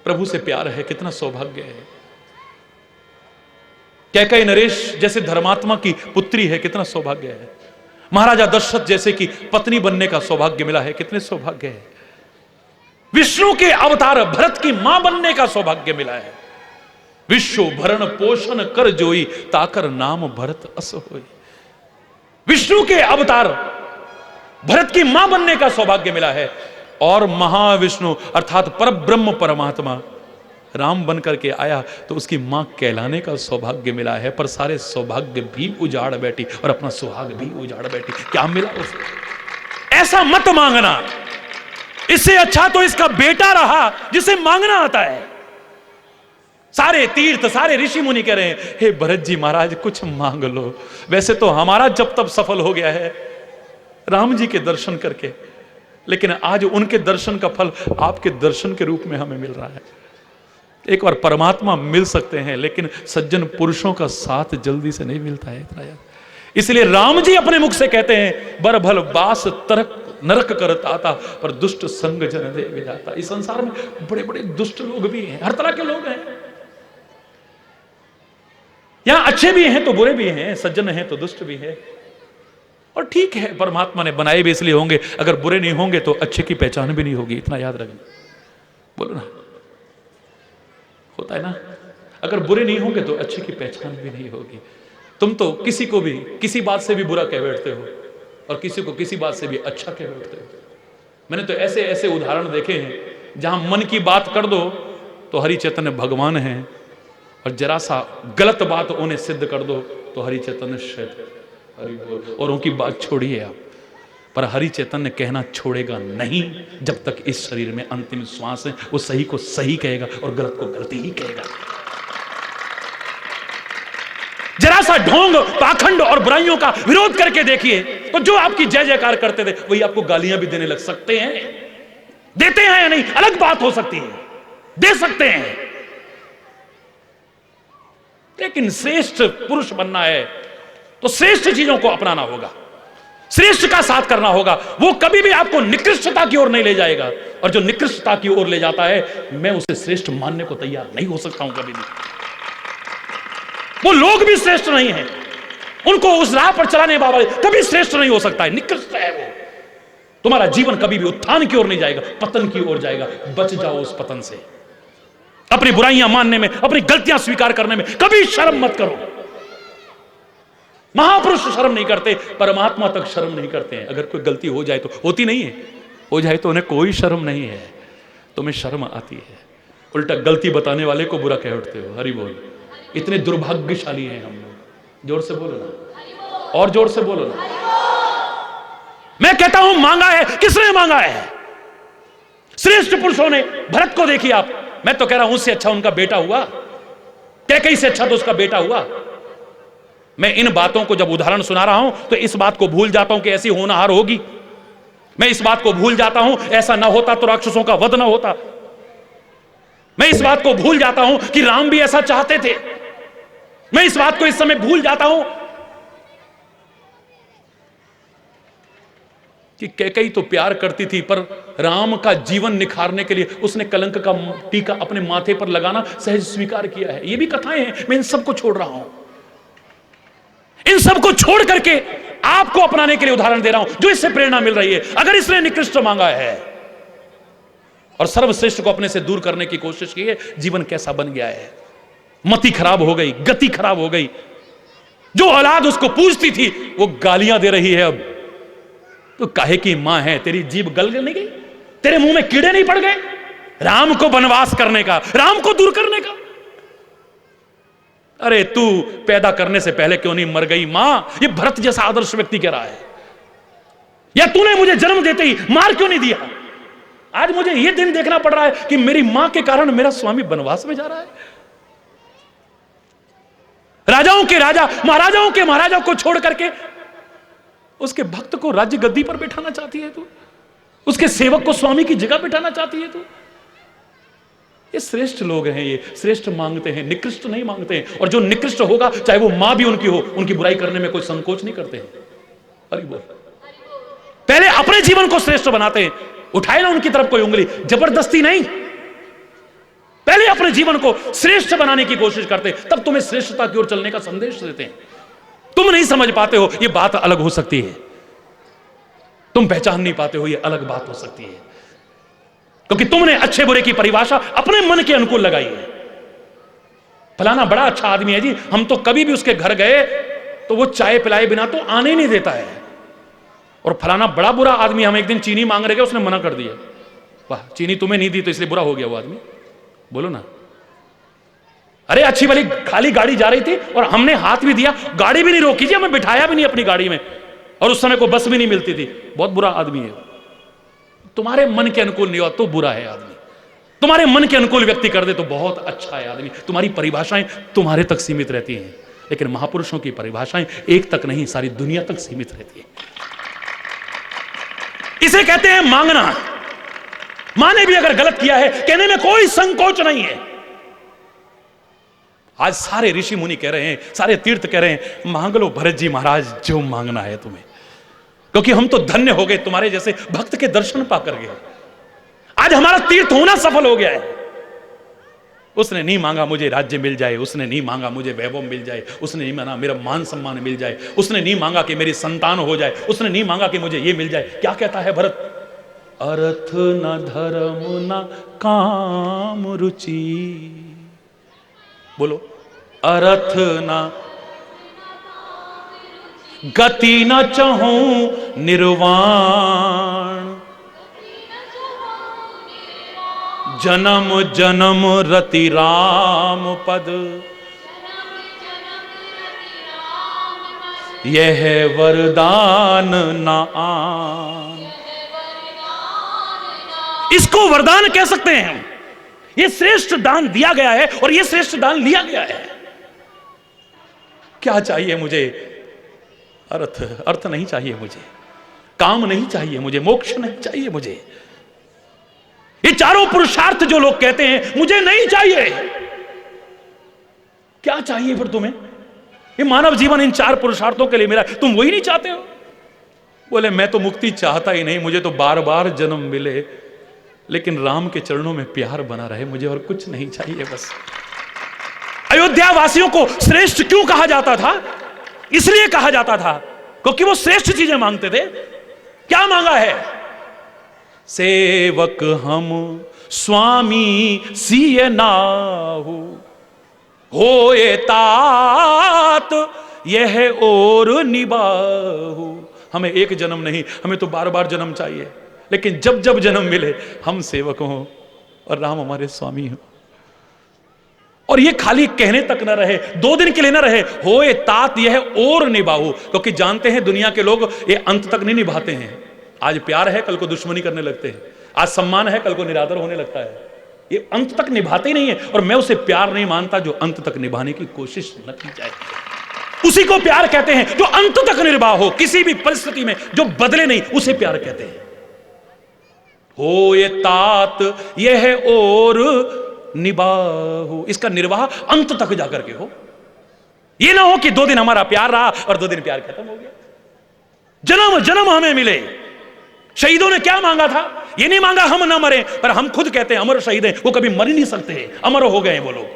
प्रभु से प्यार है, कितना सौभाग्य है। कैकई नरेश जैसे धर्मात्मा की पुत्री है, कितना सौभाग्य है। महाराजा दशरथ जैसे की पत्नी बनने का सौभाग्य मिला है, कितने सौभाग्य है। विष्णु के अवतार भरत की मां बनने का सौभाग्य मिला है। विश्व भरण पोषण कर जोई, ताकर नाम भरत अस होई। विष्णु के अवतार भरत की मां बनने का सौभाग्य मिला है, और महाविष्णु अर्थात परब्रह्म परमात्मा राम बन करके आया तो उसकी मां कहलाने का सौभाग्य मिला है। पर सारे सौभाग्य भी उजाड़ बैठी, और अपना सुहाग भी उजाड़ बैठी। क्या मिला उसे? ऐसा मत मांगना। इससे अच्छा तो इसका बेटा रहा जिसे मांगना आता है। सारे तीर्थ, सारे ऋषि मुनि कह रहे हैं, हे भरत जी महाराज कुछ मांग लो। वैसे तो हमारा जब तब सफल हो गया है राम जी के दर्शन करके, लेकिन आज उनके दर्शन का फल आपके दर्शन के रूप में हमें मिल रहा है। एक बार परमात्मा मिल सकते हैं, लेकिन सज्जन पुरुषों का साथ जल्दी से नहीं मिलता है, इतना याद। इसलिए राम जी अपने मुख से कहते हैं, बर भल बास तरक नरक करता था, पर दुष्ट संग जन दे विधाता। इस संसार में बड़े बड़े दुष्ट लोग भी हैं, हर तरह के लोग हैं। यहां अच्छे भी हैं तो बुरे भी हैं, सज्जन हैं तो दुष्ट भी है। और ठीक है, परमात्मा ने बनाए भी इसलिए होंगे, अगर बुरे नहीं होंगे तो अच्छे की पहचान भी नहीं होगी, इतना याद रखना। बोलो ना, होता है ना, अगर बुरे नहीं होंगे तो अच्छे की पहचान भी नहीं होगी। तुम तो किसी को भी किसी बात से भी बुरा कह बैठते हो और किसी को किसी बात से भी अच्छा कह बैठते हो। मैंने तो ऐसे ऐसे उदाहरण देखे हैं जहां मन की बात कर दो तो हरि चैतन्य भगवान हैं, और जरा सा गलत बात उन्हें सिद्ध कर दो तो हरि चैतन्य शैतान। और उनकी बात छोड़िए आप, पर हरि चैतन्य कहना छोड़ेगा नहीं जब तक इस शरीर में अंतिम श्वास है। वो सही को सही कहेगा और गलत को गलती ही कहेगा। जरा सा ढोंग, पाखंड और बुराइयों का विरोध करके देखिए तो जो आपकी जय जयकार करते थे वही आपको गालियां भी देने लग सकते हैं। देते हैं या नहीं अलग बात हो सकती है, दे सकते हैं, लेकिन श्रेष्ठ पुरुष बनना है तो श्रेष्ठ चीजों को अपनाना होगा, श्रेष्ठ का साथ करना होगा। वो कभी भी आपको निकृष्टता की ओर नहीं ले जाएगा, और जो निकृष्टता की ओर ले जाता है मैं उसे श्रेष्ठ मानने को तैयार नहीं हो सकता हूं कभी भी। वो लोग भी श्रेष्ठ नहीं हैं, उनको उस राह पर चलाने वाले कभी श्रेष्ठ नहीं हो सकता है, निकृष्ट है वो। तुम्हारा जीवन कभी भी उत्थान की ओर नहीं जाएगा, पतन की ओर जाएगा। बच जाओ उस पतन से। अपनी बुराइयां मानने में, अपनी गलतियां स्वीकार करने में कभी शर्म मत करो। महापुरुष शर्म नहीं करते, परमात्मा तक शर्म नहीं करते हैं। अगर कोई गलती हो जाए तो, होती नहीं है, हो जाए तो उन्हें कोई शर्म नहीं है, तुम्हें शर्म आती है। उल्टा गलती बताने वाले को बुरा कह उठते हो। हरि बोल। इतने दुर्भाग्यशाली हैं हम लोग। जोर से बोलो ना, और जोर से बोलो ना। मैं कहता हूं मांगा है, किसने मांगा है? श्रेष्ठ पुरुषों ने। भरत को देखिए आप, मैं तो कह रहा हूं उससे अच्छा उनका बेटा हुआ, कैकेयी से अच्छा तो उसका बेटा हुआ। मैं इन बातों को जब उदाहरण सुना रहा हूं तो इस बात को भूल जाता हूं कि ऐसी होनहार होगी। मैं इस बात को भूल जाता हूं ऐसा ना होता तो राक्षसों का वध ना होता। मैं इस बात को भूल जाता हूं कि राम भी ऐसा चाहते थे। मैं इस बात को इस समय भूल जाता हूं कि कैकेयी तो प्यार करती थी, पर राम का जीवन निखारने के लिए उसने कलंक का टीका अपने माथे पर लगाना सहज स्वीकार किया है। ये भी कथाएं हैं, मैं इन सबको छोड़ रहा हूं। इन सबको छोड़ करके आपको अपनाने के लिए उदाहरण दे रहा हूं जो इससे प्रेरणा मिल रही है। अगर इसने निकृष्ट मांगा है और सर्वश्रेष्ठ को अपने से दूर करने की कोशिश की है, जीवन कैसा बन गया है। मति खराब हो गई, गति खराब हो गई। जो औलाद उसको पूजती थी वो गालियां दे रही है अब। तो काहे की मां है, तेरी जीभ गल नहीं गई, तेरे मुंह में कीड़े नहीं पड़ गए राम को वनवास करने का, राम को दूर करने का? अरे तू पैदा करने से पहले क्यों नहीं मर गई मां? ये भरत जैसा आदर्श व्यक्ति कह रहा है। या तूने मुझे जन्म देते ही मार क्यों नहीं दिया? आज मुझे यह दिन देखना पड़ रहा है कि मेरी मां के कारण मेरा स्वामी वनवास में जा रहा है। राजाओं के राजा, महाराजाओं के महाराजा को छोड़ करके उसके भक्त को राज्य गद्दी पर बैठाना चाहती है तू, उसके सेवक को स्वामी की जगह बैठाना चाहती है तू। ये श्रेष्ठ लोग हैं, ये श्रेष्ठ मांगते हैं, निकृष्ट नहीं मांगते हैं। और जो निकृष्ट होगा चाहे वो मां भी उनकी हो, उनकी बुराई करने में कोई संकोच नहीं करते हैं। हरि बोल। पहले अपने जीवन को श्रेष्ठ बनाते हैं, उठाए ना उनकी तरफ कोई उंगली, जबरदस्ती नहीं। पहले अपने जीवन को श्रेष्ठ बनाने की कोशिश करते, तब तुम्हें श्रेष्ठता की ओर चलने का संदेश देते हैं। तुम नहीं समझ पाते हो, यह बात अलग हो सकती है। तुम पहचान नहीं पाते हो, यह अलग बात हो सकती है, क्योंकि तुमने अच्छे बुरे की परिभाषा अपने मन के अनुकूल लगाई है। फलाना बड़ा अच्छा आदमी है जी, हम तो कभी भी उसके घर गए तो वो चाय पिलाए बिना तो आने ही नहीं देता है। और फलाना बड़ा बुरा आदमी, हम एक दिन चीनी मांग रहे थे, उसने मना कर दिया। वाह, चीनी तुम्हें नहीं दी तो इसलिए बुरा हो गया वो आदमी? बोलो ना। अरे अच्छी भली खाली गाड़ी जा रही थी और हमने हाथ भी दिया, गाड़ी भी नहीं रोकी जी, हमें बिठाया भी नहीं अपनी गाड़ी में, और उस समय को बस भी नहीं मिलती थी। बहुत बुरा आदमी है। तुम्हारे मन के अनुकूल नहीं हो तो बुरा है आदमी, तुम्हारे मन के अनुकूल व्यक्ति कर दे तो बहुत अच्छा है आदमी। तुम्हारी परिभाषाएं तुम्हारे तक सीमित रहती हैं, लेकिन महापुरुषों की परिभाषाएं एक तक नहीं, सारी दुनिया तक सीमित रहती है। इसे कहते हैं मांगना। मां ने भी अगर गलत किया है, कहने में कोई संकोच नहीं है। आज सारे ऋषि मुनि कह रहे हैं, सारे तीर्थ कह रहे हैं, मांग लो भरत जी महाराज जो मांगना है तुम्हें, क्योंकि हम तो धन्य हो गए तुम्हारे जैसे भक्त के दर्शन पाकर गए। आज हमारा तीर्थ होना सफल हो गया है। उसने नहीं मांगा मुझे राज्य मिल जाए, उसने नहीं मांगा मुझे वैभव मिल जाए, उसने नहीं मांगा मेरा मान सम्मान मिल जाए, उसने नहीं मांगा कि मेरी संतान हो जाए, उसने नहीं मांगा कि मुझे ये मिल जाए। क्या कहता है भरत? अर्थ न धर्म न काम रुचि। बोलो, अर्थ न गति न चाहूं निर्वाण, जन्म जन्म रति राम पद, यह वरदान न आन। इसको वरदान कह सकते हैं हम। यह श्रेष्ठ दान दिया गया है और यह श्रेष्ठ दान लिया गया है। क्या चाहिए मुझे? अर्थ नहीं चाहिए मुझे, काम नहीं चाहिए मुझे, मोक्ष नहीं चाहिए मुझे। ये चारों पुरुषार्थ जो लोग कहते हैं मुझे नहीं चाहिए। क्या चाहिए फिर तुम्हें? ये मानव जीवन इन चार पुरुषार्थों के लिए मिला, तुम वही नहीं चाहते हो? बोले मैं तो मुक्ति चाहता ही नहीं, मुझे तो बार बार जन्म मिले, लेकिन राम के चरणों में प्यार बना रहे, मुझे और कुछ नहीं चाहिए बस। अयोध्या वासियों को श्रेष्ठ क्यों कहा जाता था? इसलिए कहा जाता था क्योंकि वो श्रेष्ठ चीजें मांगते थे। क्या मांगा है? सेवक हम स्वामी सिय नाहु, होए तात यह और निबाहु। हमें एक जन्म नहीं, हमें तो बार बार जन्म चाहिए, लेकिन जब जब जन्म मिले हम सेवक हों और राम हमारे स्वामी हो। और ये खाली कहने तक न रहे, 2 दिन के लिए न रहे, होए तात यह और निभाऊ, क्योंकि जानते हैं दुनिया के लोग ये अंत तक नहीं निभाते हैं। आज प्यार है, कल को दुश्मनी करने लगते हैं। आज सम्मान है, कल को निरादर होने लगता है। ये अंत तक निभाते ही नहीं है। और मैं उसे प्यार नहीं मानता जो अंत तक निभाने की कोशिश न की जाए। उसी को प्यार कहते हैं जो अंत तक निर्वाह हो, किसी भी परिस्थिति में जो बदले नहीं, उसे प्यार कहते हैं। होए तात यह और निबाहु, इसका निर्वाह अंत तक जाकर के हो। यह ना हो कि 2 दिन हमारा प्यार रहा और 2 दिन प्यार खत्म हो गया। जन्म जन्म हमें मिले। शहीदों ने क्या मांगा था? ये नहीं मांगा हम ना मरे, पर हम खुद कहते हैं अमर शहीद हैं, वो कभी मर ही नहीं सकते, अमर हो गए वो लोग।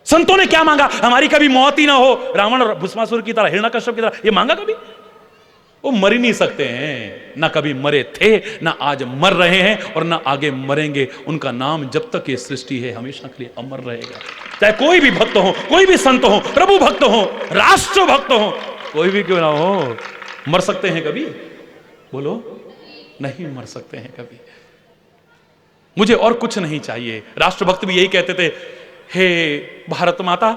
संतों ने क्या मांगा? हमारी कभी मौत ही ना हो, रावण और भस्मासुर की तरह, हिरण्यकश्यप की तरह। ये मांगा कभी? वो मर ही नहीं सकते हैं, ना कभी मरे थे, ना आज मर रहे हैं और ना आगे मरेंगे। उनका नाम जब तक ये सृष्टि है हमेशा के लिए अमर रहेगा। चाहे कोई भी भक्त हो, कोई भी संत हो, प्रभु भक्त हो, राष्ट्र भक्त हो, कोई भी क्यों ना हो, मर सकते हैं कभी? बोलो, नहीं मर सकते हैं कभी। मुझे और कुछ नहीं चाहिए। राष्ट्रभक्त भी यही कहते थे, हे भारत माता,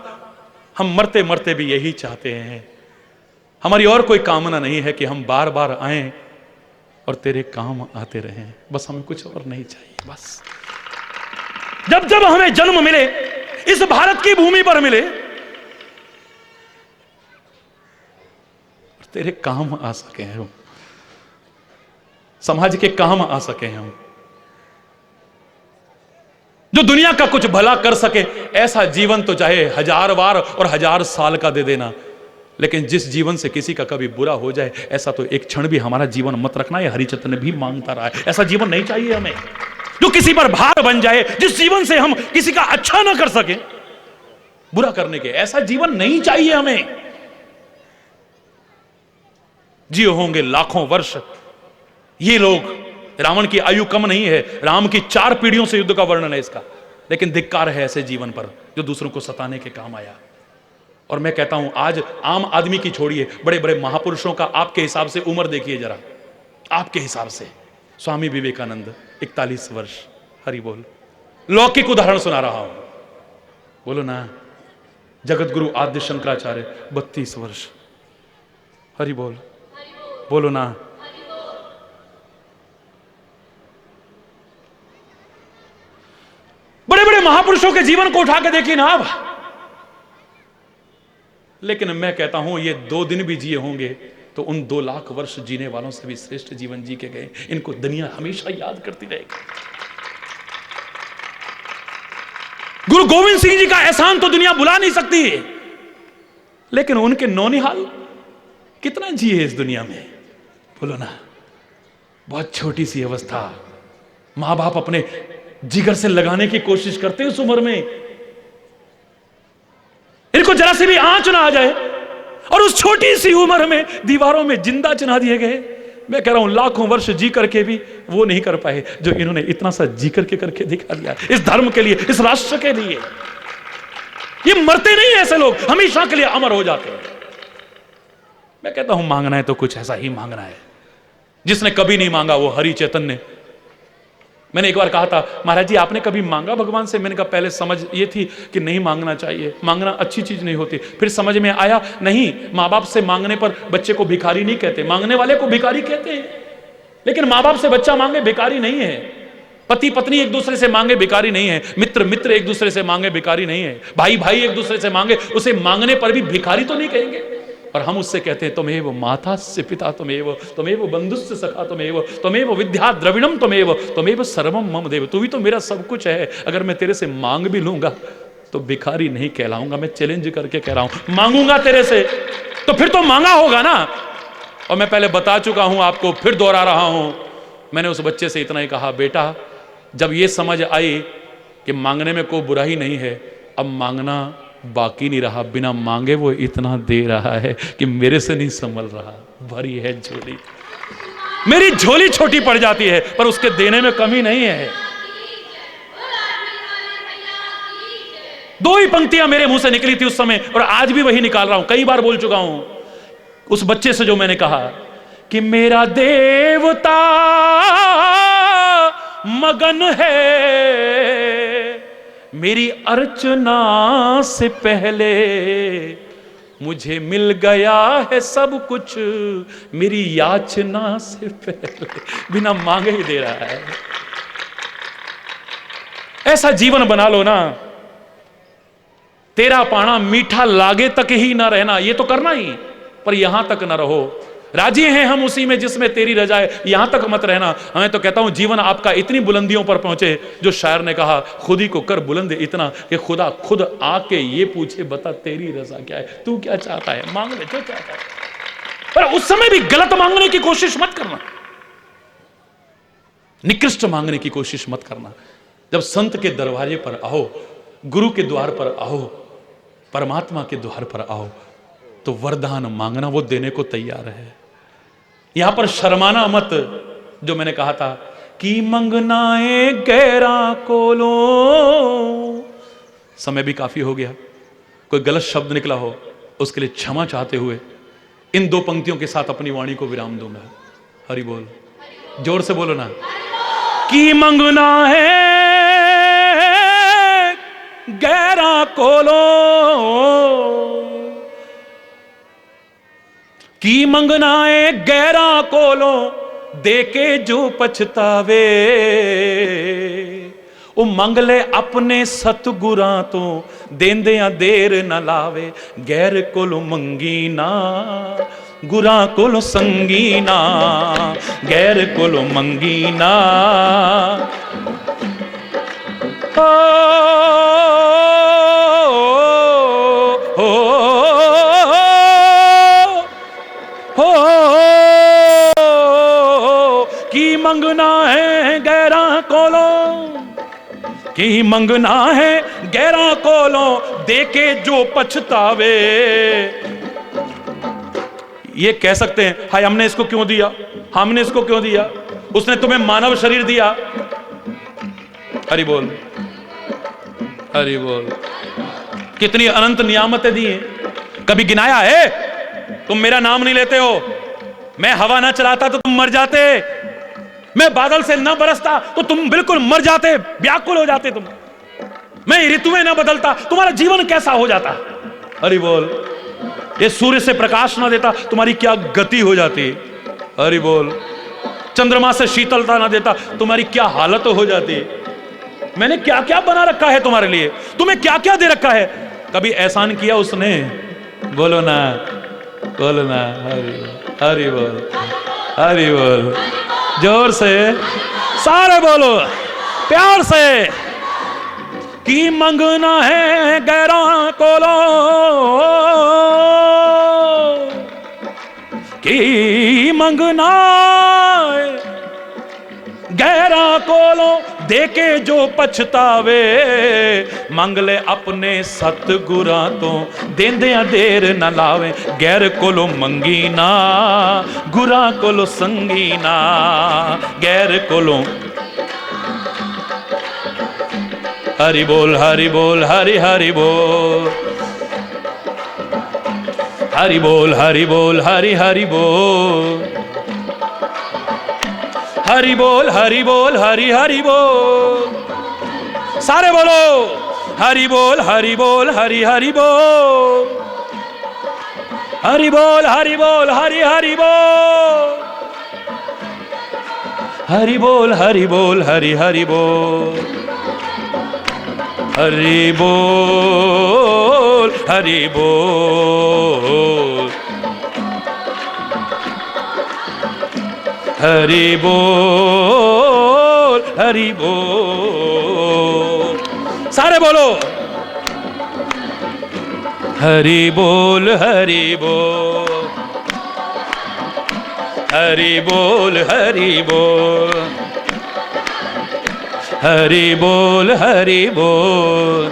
हम मरते मरते भी यही चाहते हैं, हमारी और कोई कामना नहीं है कि हम बार बार आएं और तेरे काम आते रहें, बस हमें कुछ और नहीं चाहिए। बस जब जब हमें जन्म मिले, इस भारत की भूमि पर मिले, और तेरे काम आ सके हम, समाज के काम आ सके हम, जो दुनिया का कुछ भला कर सके। ऐसा जीवन तो चाहे 1000 बार और 1000 साल का दे देना, लेकिन जिस जीवन से किसी का कभी बुरा हो जाए, ऐसा तो एक क्षण भी हमारा जीवन मत रखना। ये हरिचंद्र ने भी मांगता रहा है। ऐसा जीवन नहीं चाहिए हमें जो किसी पर भार बन जाए, जिस जीवन से हम किसी का अच्छा ना कर सके, बुरा करने के। ऐसा जीवन नहीं चाहिए हमें। जिए होंगे लाखों वर्ष ये लोग। रावण की आयु कम नहीं है, राम की 4 पीढ़ियों से युद्ध का वर्णन है इसका, लेकिन धिक्कार है ऐसे जीवन पर जो दूसरों को सताने के काम आया। और मैं कहता हूं, आज आम आदमी की छोड़िए, बड़े बड़े महापुरुषों का आपके हिसाब से उम्र देखिए जरा, आपके हिसाब से। स्वामी विवेकानंद 41 वर्ष, हरि बोल। लौकिक उदाहरण सुना रहा हूं, बोलो ना। जगत गुरु आद्य शंकराचार्य 32 वर्ष, हरि बोल, बोलो ना। बड़े बड़े महापुरुषों के जीवन को उठा के देखिए ना आप। लेकिन मैं कहता हूं, ये 2 दिन भी जिए होंगे तो उन 2 लाख वर्ष जीने वालों से भी श्रेष्ठ जीवन जी के गए। इनको दुनिया हमेशा याद करती रहेगी। गुरु गोविंद सिंह जी का एहसान तो दुनिया भुला नहीं सकती, लेकिन उनके नौनिहाल कितना जिए इस दुनिया में, बोलो ना। बहुत छोटी सी अवस्था, मां बाप अपने जिगर से लगाने की कोशिश करते हैं उस उम्र में, इनको जरा सी भी आंच ना आ जाए और उस छोटी सी उम्र में दीवारों में जिंदा चुना दिए गए। मैं कह रहा हूं लाखों वर्ष जी करके भी वो नहीं कर पाए जो इन्होंने इतना सा जी करके दिखा दिया इस धर्म के लिए, इस राष्ट्र के लिए। ये मरते नहीं ऐसे लोग, हमेशा के लिए अमर हो जाते हैं। मैं कहता हूं मांगना है तो कुछ ऐसा ही मांगना है। जिसने कभी नहीं मांगा वो हरि चैतन्य। मैंने एक बार कहा था, महाराज जी आपने कभी मांगा भगवान से? मैंने कहा पहले समझ ये थी कि नहीं मांगना चाहिए, मांगना अच्छी चीज नहीं होती। फिर समझ में आया नहीं, माँ बाप से मांगने पर बच्चे को भिखारी नहीं कहते, मांगने वाले को भिखारी कहते हैं। लेकिन माँ बाप से बच्चा मांगे भिखारी नहीं है, पति पत्नी एक दूसरे से मांगे भिखारी नहीं है, मित्र मित्र एक दूसरे से मांगे भिखारी नहीं है, भाई भाई एक दूसरे से मांगे, उसे मांगने पर भी भिखारी तो नहीं कहेंगे। और हम उससे कहते हैं तुमेव माता से पिता तुमेव बंधुस्य सखा तुमेव विद्या द्रविणम तुमेव सर्वम मम देव। तू भी तो मेरा सब कुछ है। अगर मैं तेरे से मांग भी लूंगा तो भिखारी नहीं कहलाऊंगा। मैं चैलेंज करके कह रहा हूं, मांगूंगा तेरे से तो फिर तो मांगा होगा ना। और मैं पहले बता चुका हूं आपको, फिर दोहरा रहा हूं। मैंने उस बच्चे से इतना ही कहा, बेटा जब ये समझ आई कि मांगने में कोई बुराई नहीं है, अब मांगना बाकी नहीं रहा। बिना मांगे वो इतना दे रहा है कि मेरे से नहीं संभल रहा। भरी है झोली, मेरी झोली छोटी पड़ जाती है पर उसके देने में कमी नहीं है। दो ही पंक्तियां मेरे मुंह से निकली थी उस समय और आज भी वही निकाल रहा हूं। कई बार बोल चुका हूं उस बच्चे से जो मैंने कहा कि मेरा देवता मगन है, मेरी अर्चना से पहले मुझे मिल गया है सब कुछ, मेरी याचना से पहले। बिना मांगे ही दे रहा है। ऐसा जीवन बना लो ना, तेरा पाना मीठा लागे तक ही ना रहना, ये तो करना ही, पर यहां तक ना रहो। राजी हैं हम उसी में जिसमें तेरी रजा है, यहां तक मत रहना। मैं तो कहता हूं जीवन आपका इतनी बुलंदियों पर पहुंचे, जो शायर ने कहा खुद ही को कर बुलंद इतना कि खुदा खुद आके ये पूछे बता तेरी रजा क्या है, तू क्या चाहता है, मांग ले जो चाहता है। पर उस समय भी गलत मांगने की कोशिश मत करना, निकृष्ट मांगने की कोशिश मत करना। जब संत के दरवाजे पर आओ, गुरु के द्वार पर आओ, परमात्मा के द्वार पर आओ, तो वरदान मांगना, वो देने को तैयार है। यहां पर शर्माना मत। जो मैंने कहा था कि मंगनाए गैरा को लो, समय भी काफी हो गया, कोई गलत शब्द निकला हो उसके लिए क्षमा चाहते हुए इन दो पंक्तियों के साथ अपनी वाणी को विराम दूंगा। हरि बोल, जोर से बोलो ना। कि मंगना है गैरा को लो, की मंगनाए गैरा को लो, देके जो पछतावे, ओ मंग ले अपने सतगुरां तो, देंदियां देर न लावे। गैर कोलो मंगी ना, गुरां कोलो संगी ना, गैर कोलो मंगी ना। की मंगना है गैरा कोलो, की मंगना है गैरा कोलो, देके जो पछतावे। ये कह सकते हैं हाय हमने इसको क्यों दिया, हमने इसको क्यों दिया, उसने तुम्हें मानव शरीर दिया। हरि बोल, हरि बोल। कितनी अनंत नियामतें दी हैं, कभी गिनाया है? तुम मेरा नाम नहीं लेते हो। मैं हवा ना चलाता तो तुम मर जाते, मैं बादल से ना बरसता तो तुम बिल्कुल मर जाते, व्याकुल हो जाते तुम। मैं ऋतुएं ना बदलता, तुम्हारा जीवन कैसा हो जाता। हरि बोल। ये सूर्य से प्रकाश ना देता, तुम्हारी क्या गति हो जाती। हरि बोल। चंद्रमा से शीतलता ना देता, तुम्हारी क्या हालत हो जाती। मैंने क्या क्या बना रखा है तुम्हारे लिए, तुम्हें क्या क्या दे रखा है। कभी एहसान किया उसने? बोलो ना, बोलो ना। हरि बोल, हरि बोल, हरि बोल। जोर से सारे बोलो, प्यार से। की मंगना है गैरा कोलो, की मंगना गैरा कोलो, देके जो पछतावे मंगले अपने सतगुरां तो देंदियां देर न लावे। गैर कोलो मंगी ना गुरा कोलो संगी ना, गैर कोलो। हरि बोल हरि बोल हरि हरि बोल, हरि बोल हरि बोल हरि हरि बोल, हरि बोल हरि बोल हरि हरि बोल। सारे बोलो हरि बोल हरि बोल हरि हरि बोल, हरि बोल हरि बोल हरि हरि बोल, हरि बोल हरि बोल हरि हरि बोल, हरि बोल हरि बोल, हरि बोल हरि बोल। सारे बोलो हरि बोल हरि बोल, हरि बोल हरि बोल, हरि बोल हरि बोल,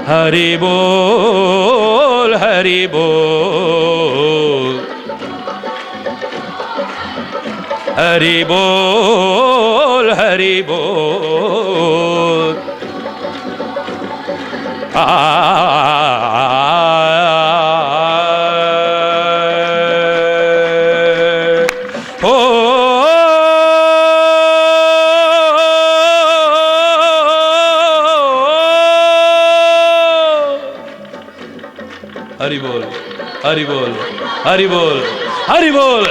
हरि बोल हरि बोल, हरि बोल हरि बोल। हो हरि बोल हरि बोल हरि बोल हरि बोल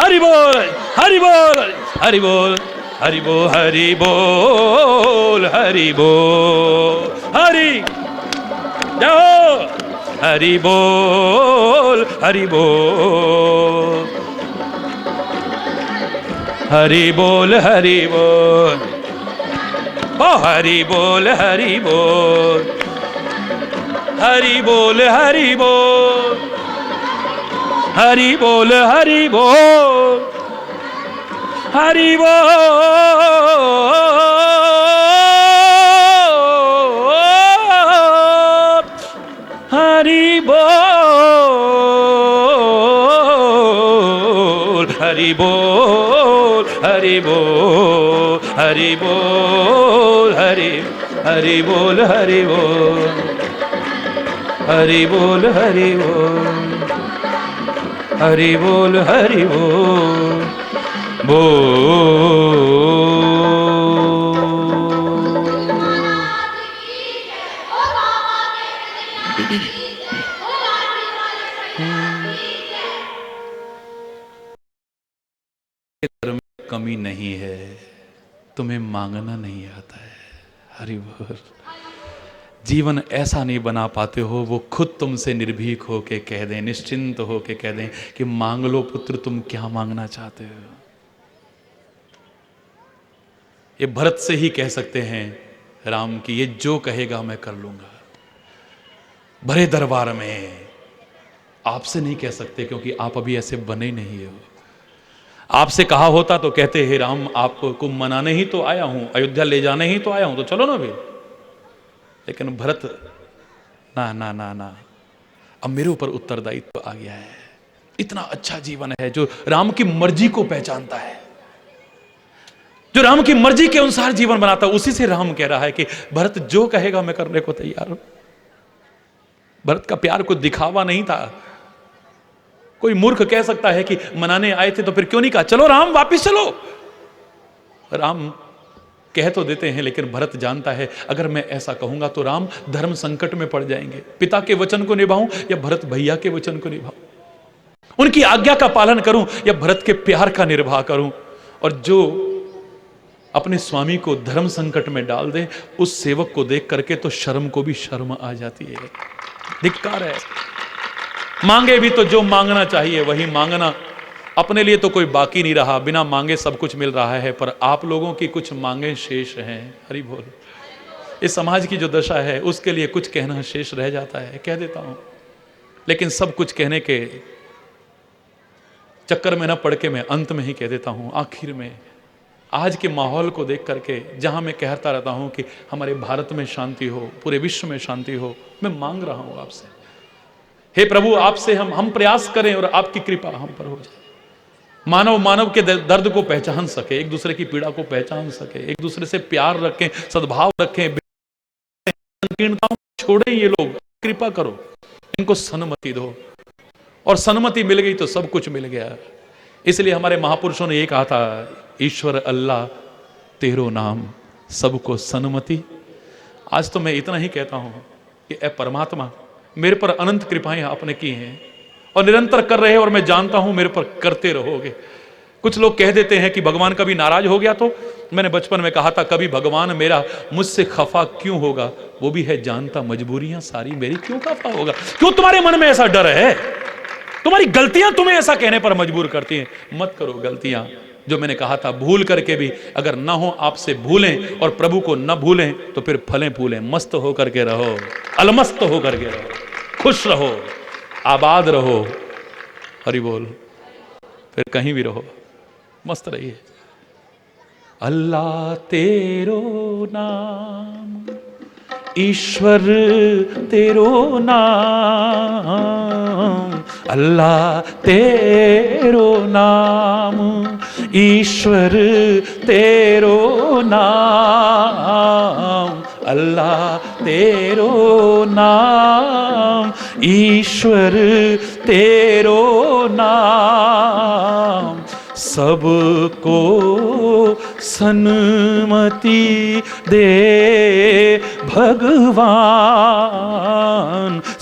हरि बोल हरि बोल हरि बोल हरि बोल हरि बोल हरि बोल हरि जाओ हरि बोल हरि बोल, हरि बोल हरि बोल, ओ हरि बोल हरि बोल, हरि बोल हरि बोल, हरि बोल हरि बोल, हरि बोल हरि बोल, हरि बोल हरि बोल, हरि बोल हरि हरि बोल हरि बोल, हरि बोल हरि बोल, हरि बोल हरि बोल कमी नहीं है, तुम्हें मांगना नहीं आता है। हरि बोल। जीवन ऐसा नहीं बना पाते हो वो खुद तुमसे निर्भीक हो के कह दें, निश्चिंत हो के कह दें कि मांग लो पुत्र, तुम क्या मांगना चाहते हो। ये भरत से ही कह सकते हैं राम की, ये जो कहेगा मैं कर लूंगा। भरे दरबार में आपसे नहीं कह सकते क्योंकि आप अभी ऐसे बने नहीं हो। आपसे कहा होता तो कहते हे राम आपको मनाने ही तो आया हूं, अयोध्या ले जाने ही तो आया हूं, तो चलो ना भी। लेकिन भरत ना ना ना ना, अब मेरे ऊपर उत्तरदायित्व आ गया है। इतना अच्छा जीवन है जो राम की मर्जी को पहचानता है, जो राम की मर्जी के अनुसार जीवन बनाता है। उसी से राम कह रहा है कि भरत जो कहेगा मैं करने को तैयार हूं। भरत का प्यार कोई दिखावा नहीं था। कोई मूर्ख कह सकता है कि मनाने आए थे तो फिर क्यों नहीं कहा चलो राम वापिस चलो। राम कह तो देते हैं लेकिन भरत जानता है अगर मैं ऐसा कहूंगा तो राम धर्म संकट में पड़ जाएंगे। पिता के वचन को निभाऊं या भरत भैया के वचन को निभाऊं, उनकी आज्ञा का पालन करूं या भरत के प्यार का निर्वाह करूं। और जो अपने स्वामी को धर्म संकट में डाल दे उस सेवक को देख करके तो शर्म को भी शर्म आ जाती है। धिक्कार है। मांगे भी तो जो मांगना चाहिए वही मांगना। अपने लिए तो कोई बाकी नहीं रहा, बिना मांगे सब कुछ मिल रहा है, पर आप लोगों की कुछ मांगे शेष हैं। हरि बोल। इस समाज की जो दशा है उसके लिए कुछ कहना शेष रह जाता है, कह देता हूं, लेकिन सब कुछ कहने के चक्कर में न पड़ के मैं अंत में ही कह देता हूं। आखिर में आज के माहौल को देख करके जहां मैं कहता रहता हूं कि हमारे भारत में शांति हो, पूरे विश्व में शांति हो, मैं मांग रहा हूं आपसे, हे प्रभु, आपसे हम प्रयास करें और आपकी कृपा हम पर हो जाए। मानव मानव के दर्द को पहचान सके, एक दूसरे की पीड़ा को पहचान सके, एक दूसरे से प्यार रखें, सद्भाव रखें, संकीर्णताओं छोड़ें। ये लोग कृपा करो, इनको सन्मति दो, और सन्मति मिल गई तो सब कुछ मिल गया। इसलिए हमारे महापुरुषों ने ये कहा था, ईश्वर अल्लाह तेरो नाम सबको सन्मति। आज तो मैं इतना ही कहता हूं कि ए परमात्मा, मेरे पर अनंत कृपाएं आपने की हैं और निरंतर कर रहे हैं, और मैं जानता हूं मेरे पर करते रहोगे। कुछ लोग कह देते हैं कि भगवान कभी नाराज हो गया तो, मैंने बचपन में कहा था, कभी भगवान मेरा मुझसे खफा क्यों होगा, वो भी है जानता, मजबूरियां सारी मेरी, क्यों खफा होगा? क्यों तुम्हारे मन में ऐसा डर है? तुम्हारी गलतियां तुम्हें ऐसा कहने पर मजबूर करती हैं। मत करो गलतियां। जो मैंने कहा था, भूल करके भी अगर ना हो आपसे भूलें और प्रभु को न भूलें तो फिर फलें फूलें। मस्त हो करके रहो, अलमस्त हो करके रहो, खुश रहो, आबाद रहो, हरि बोल, फिर कहीं भी रहो, मस्त रहिए। अल्लाह तेरो नाम, ईश्वर तेरो नाम, अल्लाह तेरो नाम, ईश्वर तेरो नाम, अल्लाह तेरो नाम, ईश्वर तेरो नाम, सबको सन्मति दे भगवान,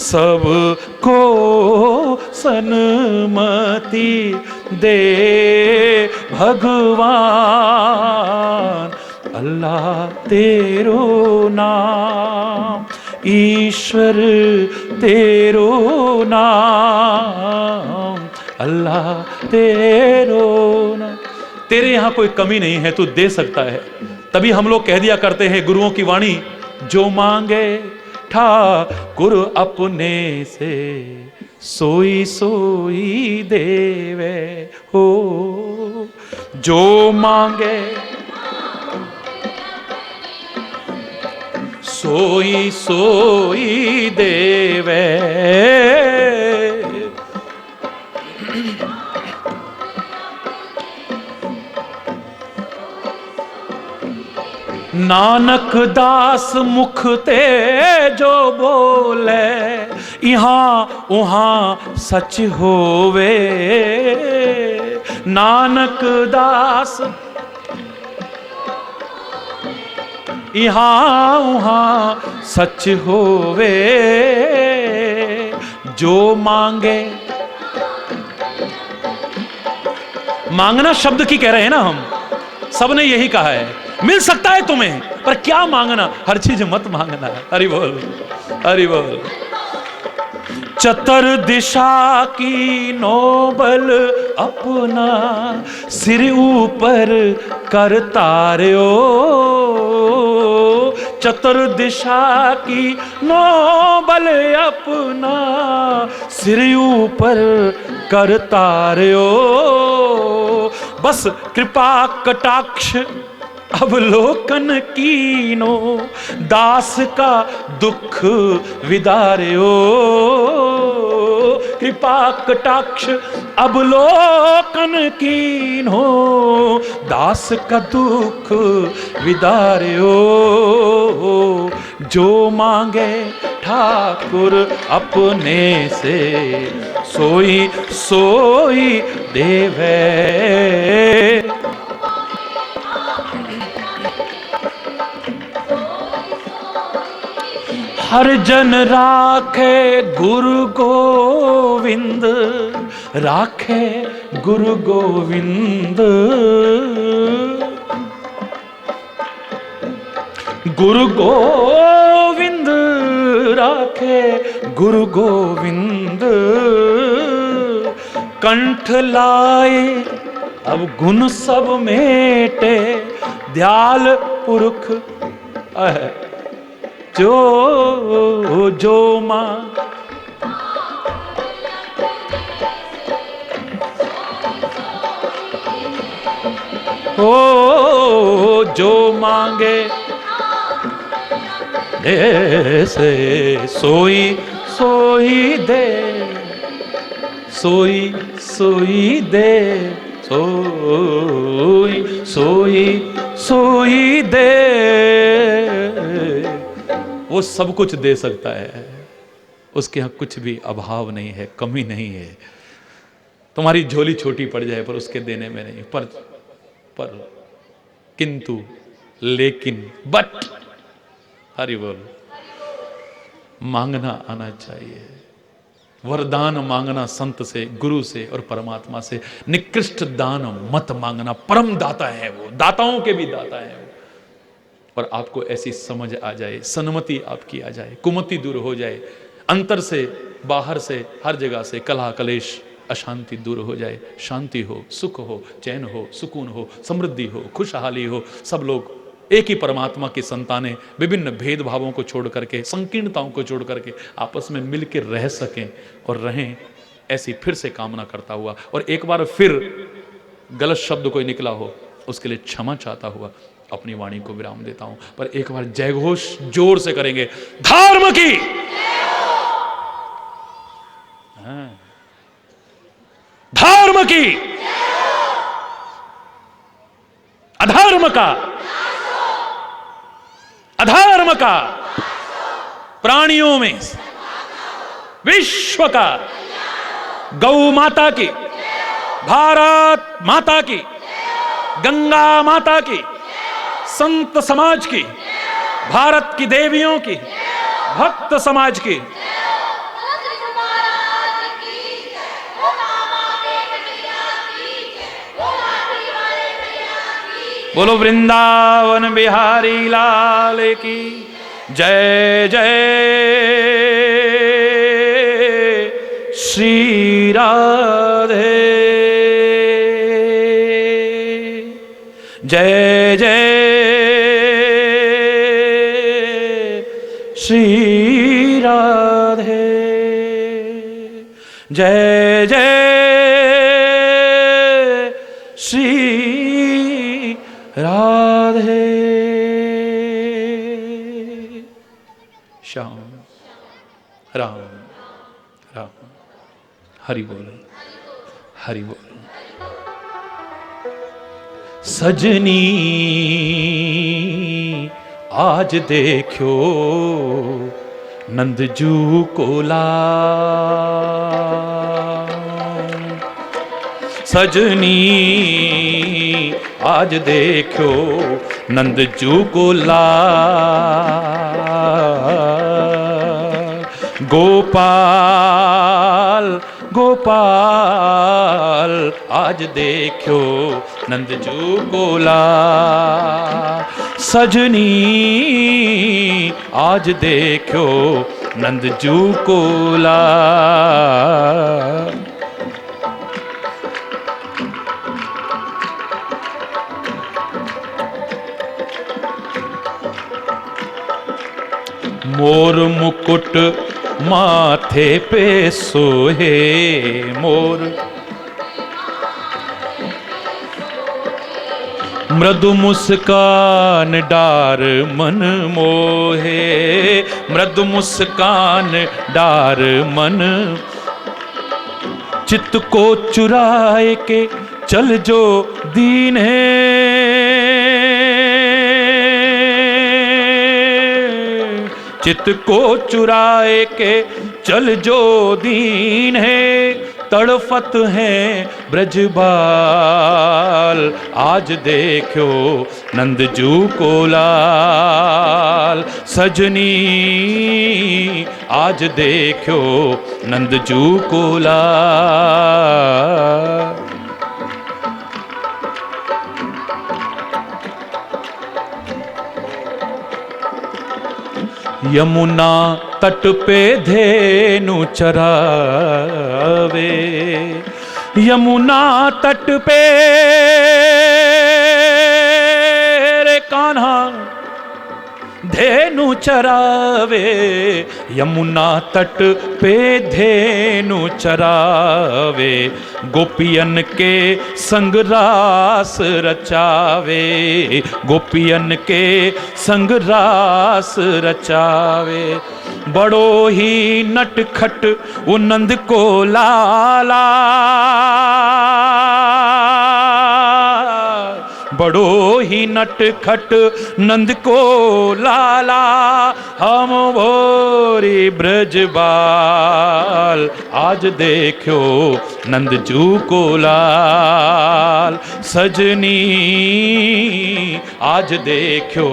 सबको सन्मति दे भगवान, अल्लाह तेरो नाम, ईश्वर तेरो नाम, अल्लाह तेरो नाम। तेरे यहां कोई कमी नहीं है, तू दे सकता है। तभी हम लोग कह दिया करते हैं गुरुओं की वाणी, जो मांगे ठाकुर अपने से, सोई सोई देवे हो, जो मांगे सोई सोई देवे। नानक दास मुख ते जो बोले, यहाँ उहाँ सच होवे। नानक दास यहाँ उहाँ सच होवे, जो मांगे। मांगना शब्द की कह रहे हैं ना हम, सबने यही कहा है, मिल सकता है तुम्हें, पर क्या मांगना? हर चीज मत मांगना। हरि बोल, हरि बोल। चतर दिशा की नोबल अपना, सिर ऊपर करता रहो। चतर दिशा की नोबल अपना, सिर ऊपर करता रहो। बस कृपा कटाक्ष अवलोकन कीनो, दास का दुख विदार्यो। कृपा कटाक्ष अवलोकन कीनो, दास का दुख विदार्यो। जो मांगे ठाकुर अपने से, सोई सोई देवे। हर जन राखे गुरु गोविंद, राखे गुरु गोविंद। गुरु गोविंद राखे गुरु गोविंद। कंठ लाए अब गुण सब मेटे, दयाल पुरख जो मां जो मांगे ऐसे सोई दे, सोई दे, सोई दे। वो सब कुछ दे सकता है, उसके यहाँ कुछ भी अभाव नहीं है, कमी नहीं है। तुम्हारी झोली छोटी पड़ जाए पर उसके देने में नहीं, पर किंतु लेकिन बट हरि बोल, मांगना आना चाहिए। वरदान मांगना संत से, गुरु से और परमात्मा से। निकृष्ट दान मत मांगना, परम दाता है वो, दाताओं के भी दाता है वो। और आपको ऐसी समझ आ जाए, सन्मति आपकी आ जाए, कुमति दूर हो जाए, अंतर से बाहर से हर जगह से कलह कलेश अशांति दूर हो जाए, शांति हो, सुख हो, चैन हो, सुकून हो, समृद्धि हो, खुशहाली हो। सब लोग एक ही परमात्मा की संतानें विभिन्न भेदभावों को छोड़ करके, संकीर्णताओं को छोड़ करके आपस में मिलकर रह सकें और रहें, ऐसी फिर से कामना करता हुआ। और एक बार फिर गलत शब्द कोई निकला हो उसके लिए क्षमा चाहता हुआ अपनी वाणी को विराम देता हूं। पर एक बार जयघोष जोर से करेंगे, धर्म की, धर्म की, अधर्म का, अधर्म का, प्राणियों में विश्व का, गौ माता की, भारत माता की, गंगा माता की, संत समाज की, भारत की देवियों की, भक्त समाज की, बोलो वृंदावन बिहारी लाल की जय। जय श्री राधे, जय जय श्री राधे, जय जय श्री राधे। श्याम राम राम, हरि बोल, हरि बोल। सजनी आज देखो नंदजू को लाऊं, सजनी आज देखो नंदजू को लाऊं। गोपाल गोपाल आज देखो नंदजू को लाऊं। सजनी आज देखो नंदजू को लाऊं। मोर मुकुट माथे पे सोहे, मोर मृदु मुस्कान डार मन मोहे, मृदु मुस्कान डार मन। चित्त को चुराए के चल जो दीन है, चित्त को चुराए के चल जो दीन है। तड़फत है ब्रजबाल आज देखो नंदजू को लाल। सजनी आज देखो नंदजू को लाल। यमुना तट पे धेनु चरावे, यमुना तट पे रे कान्हा धेनु चरावे, यमुना तट पे धेनु चरावे, गोपियन के संग रास रचावे, गोपियन के संग रास रचावे। बड़ो ही नटखट वो नंद को लाला, बड़ो ही नटखट नंद को लाला, हम भोरी ब्रजबाल, आज देखो नंदजू को लाल। सजनी आज देखो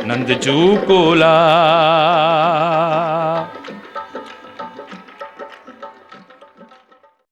नंदजू को लाल।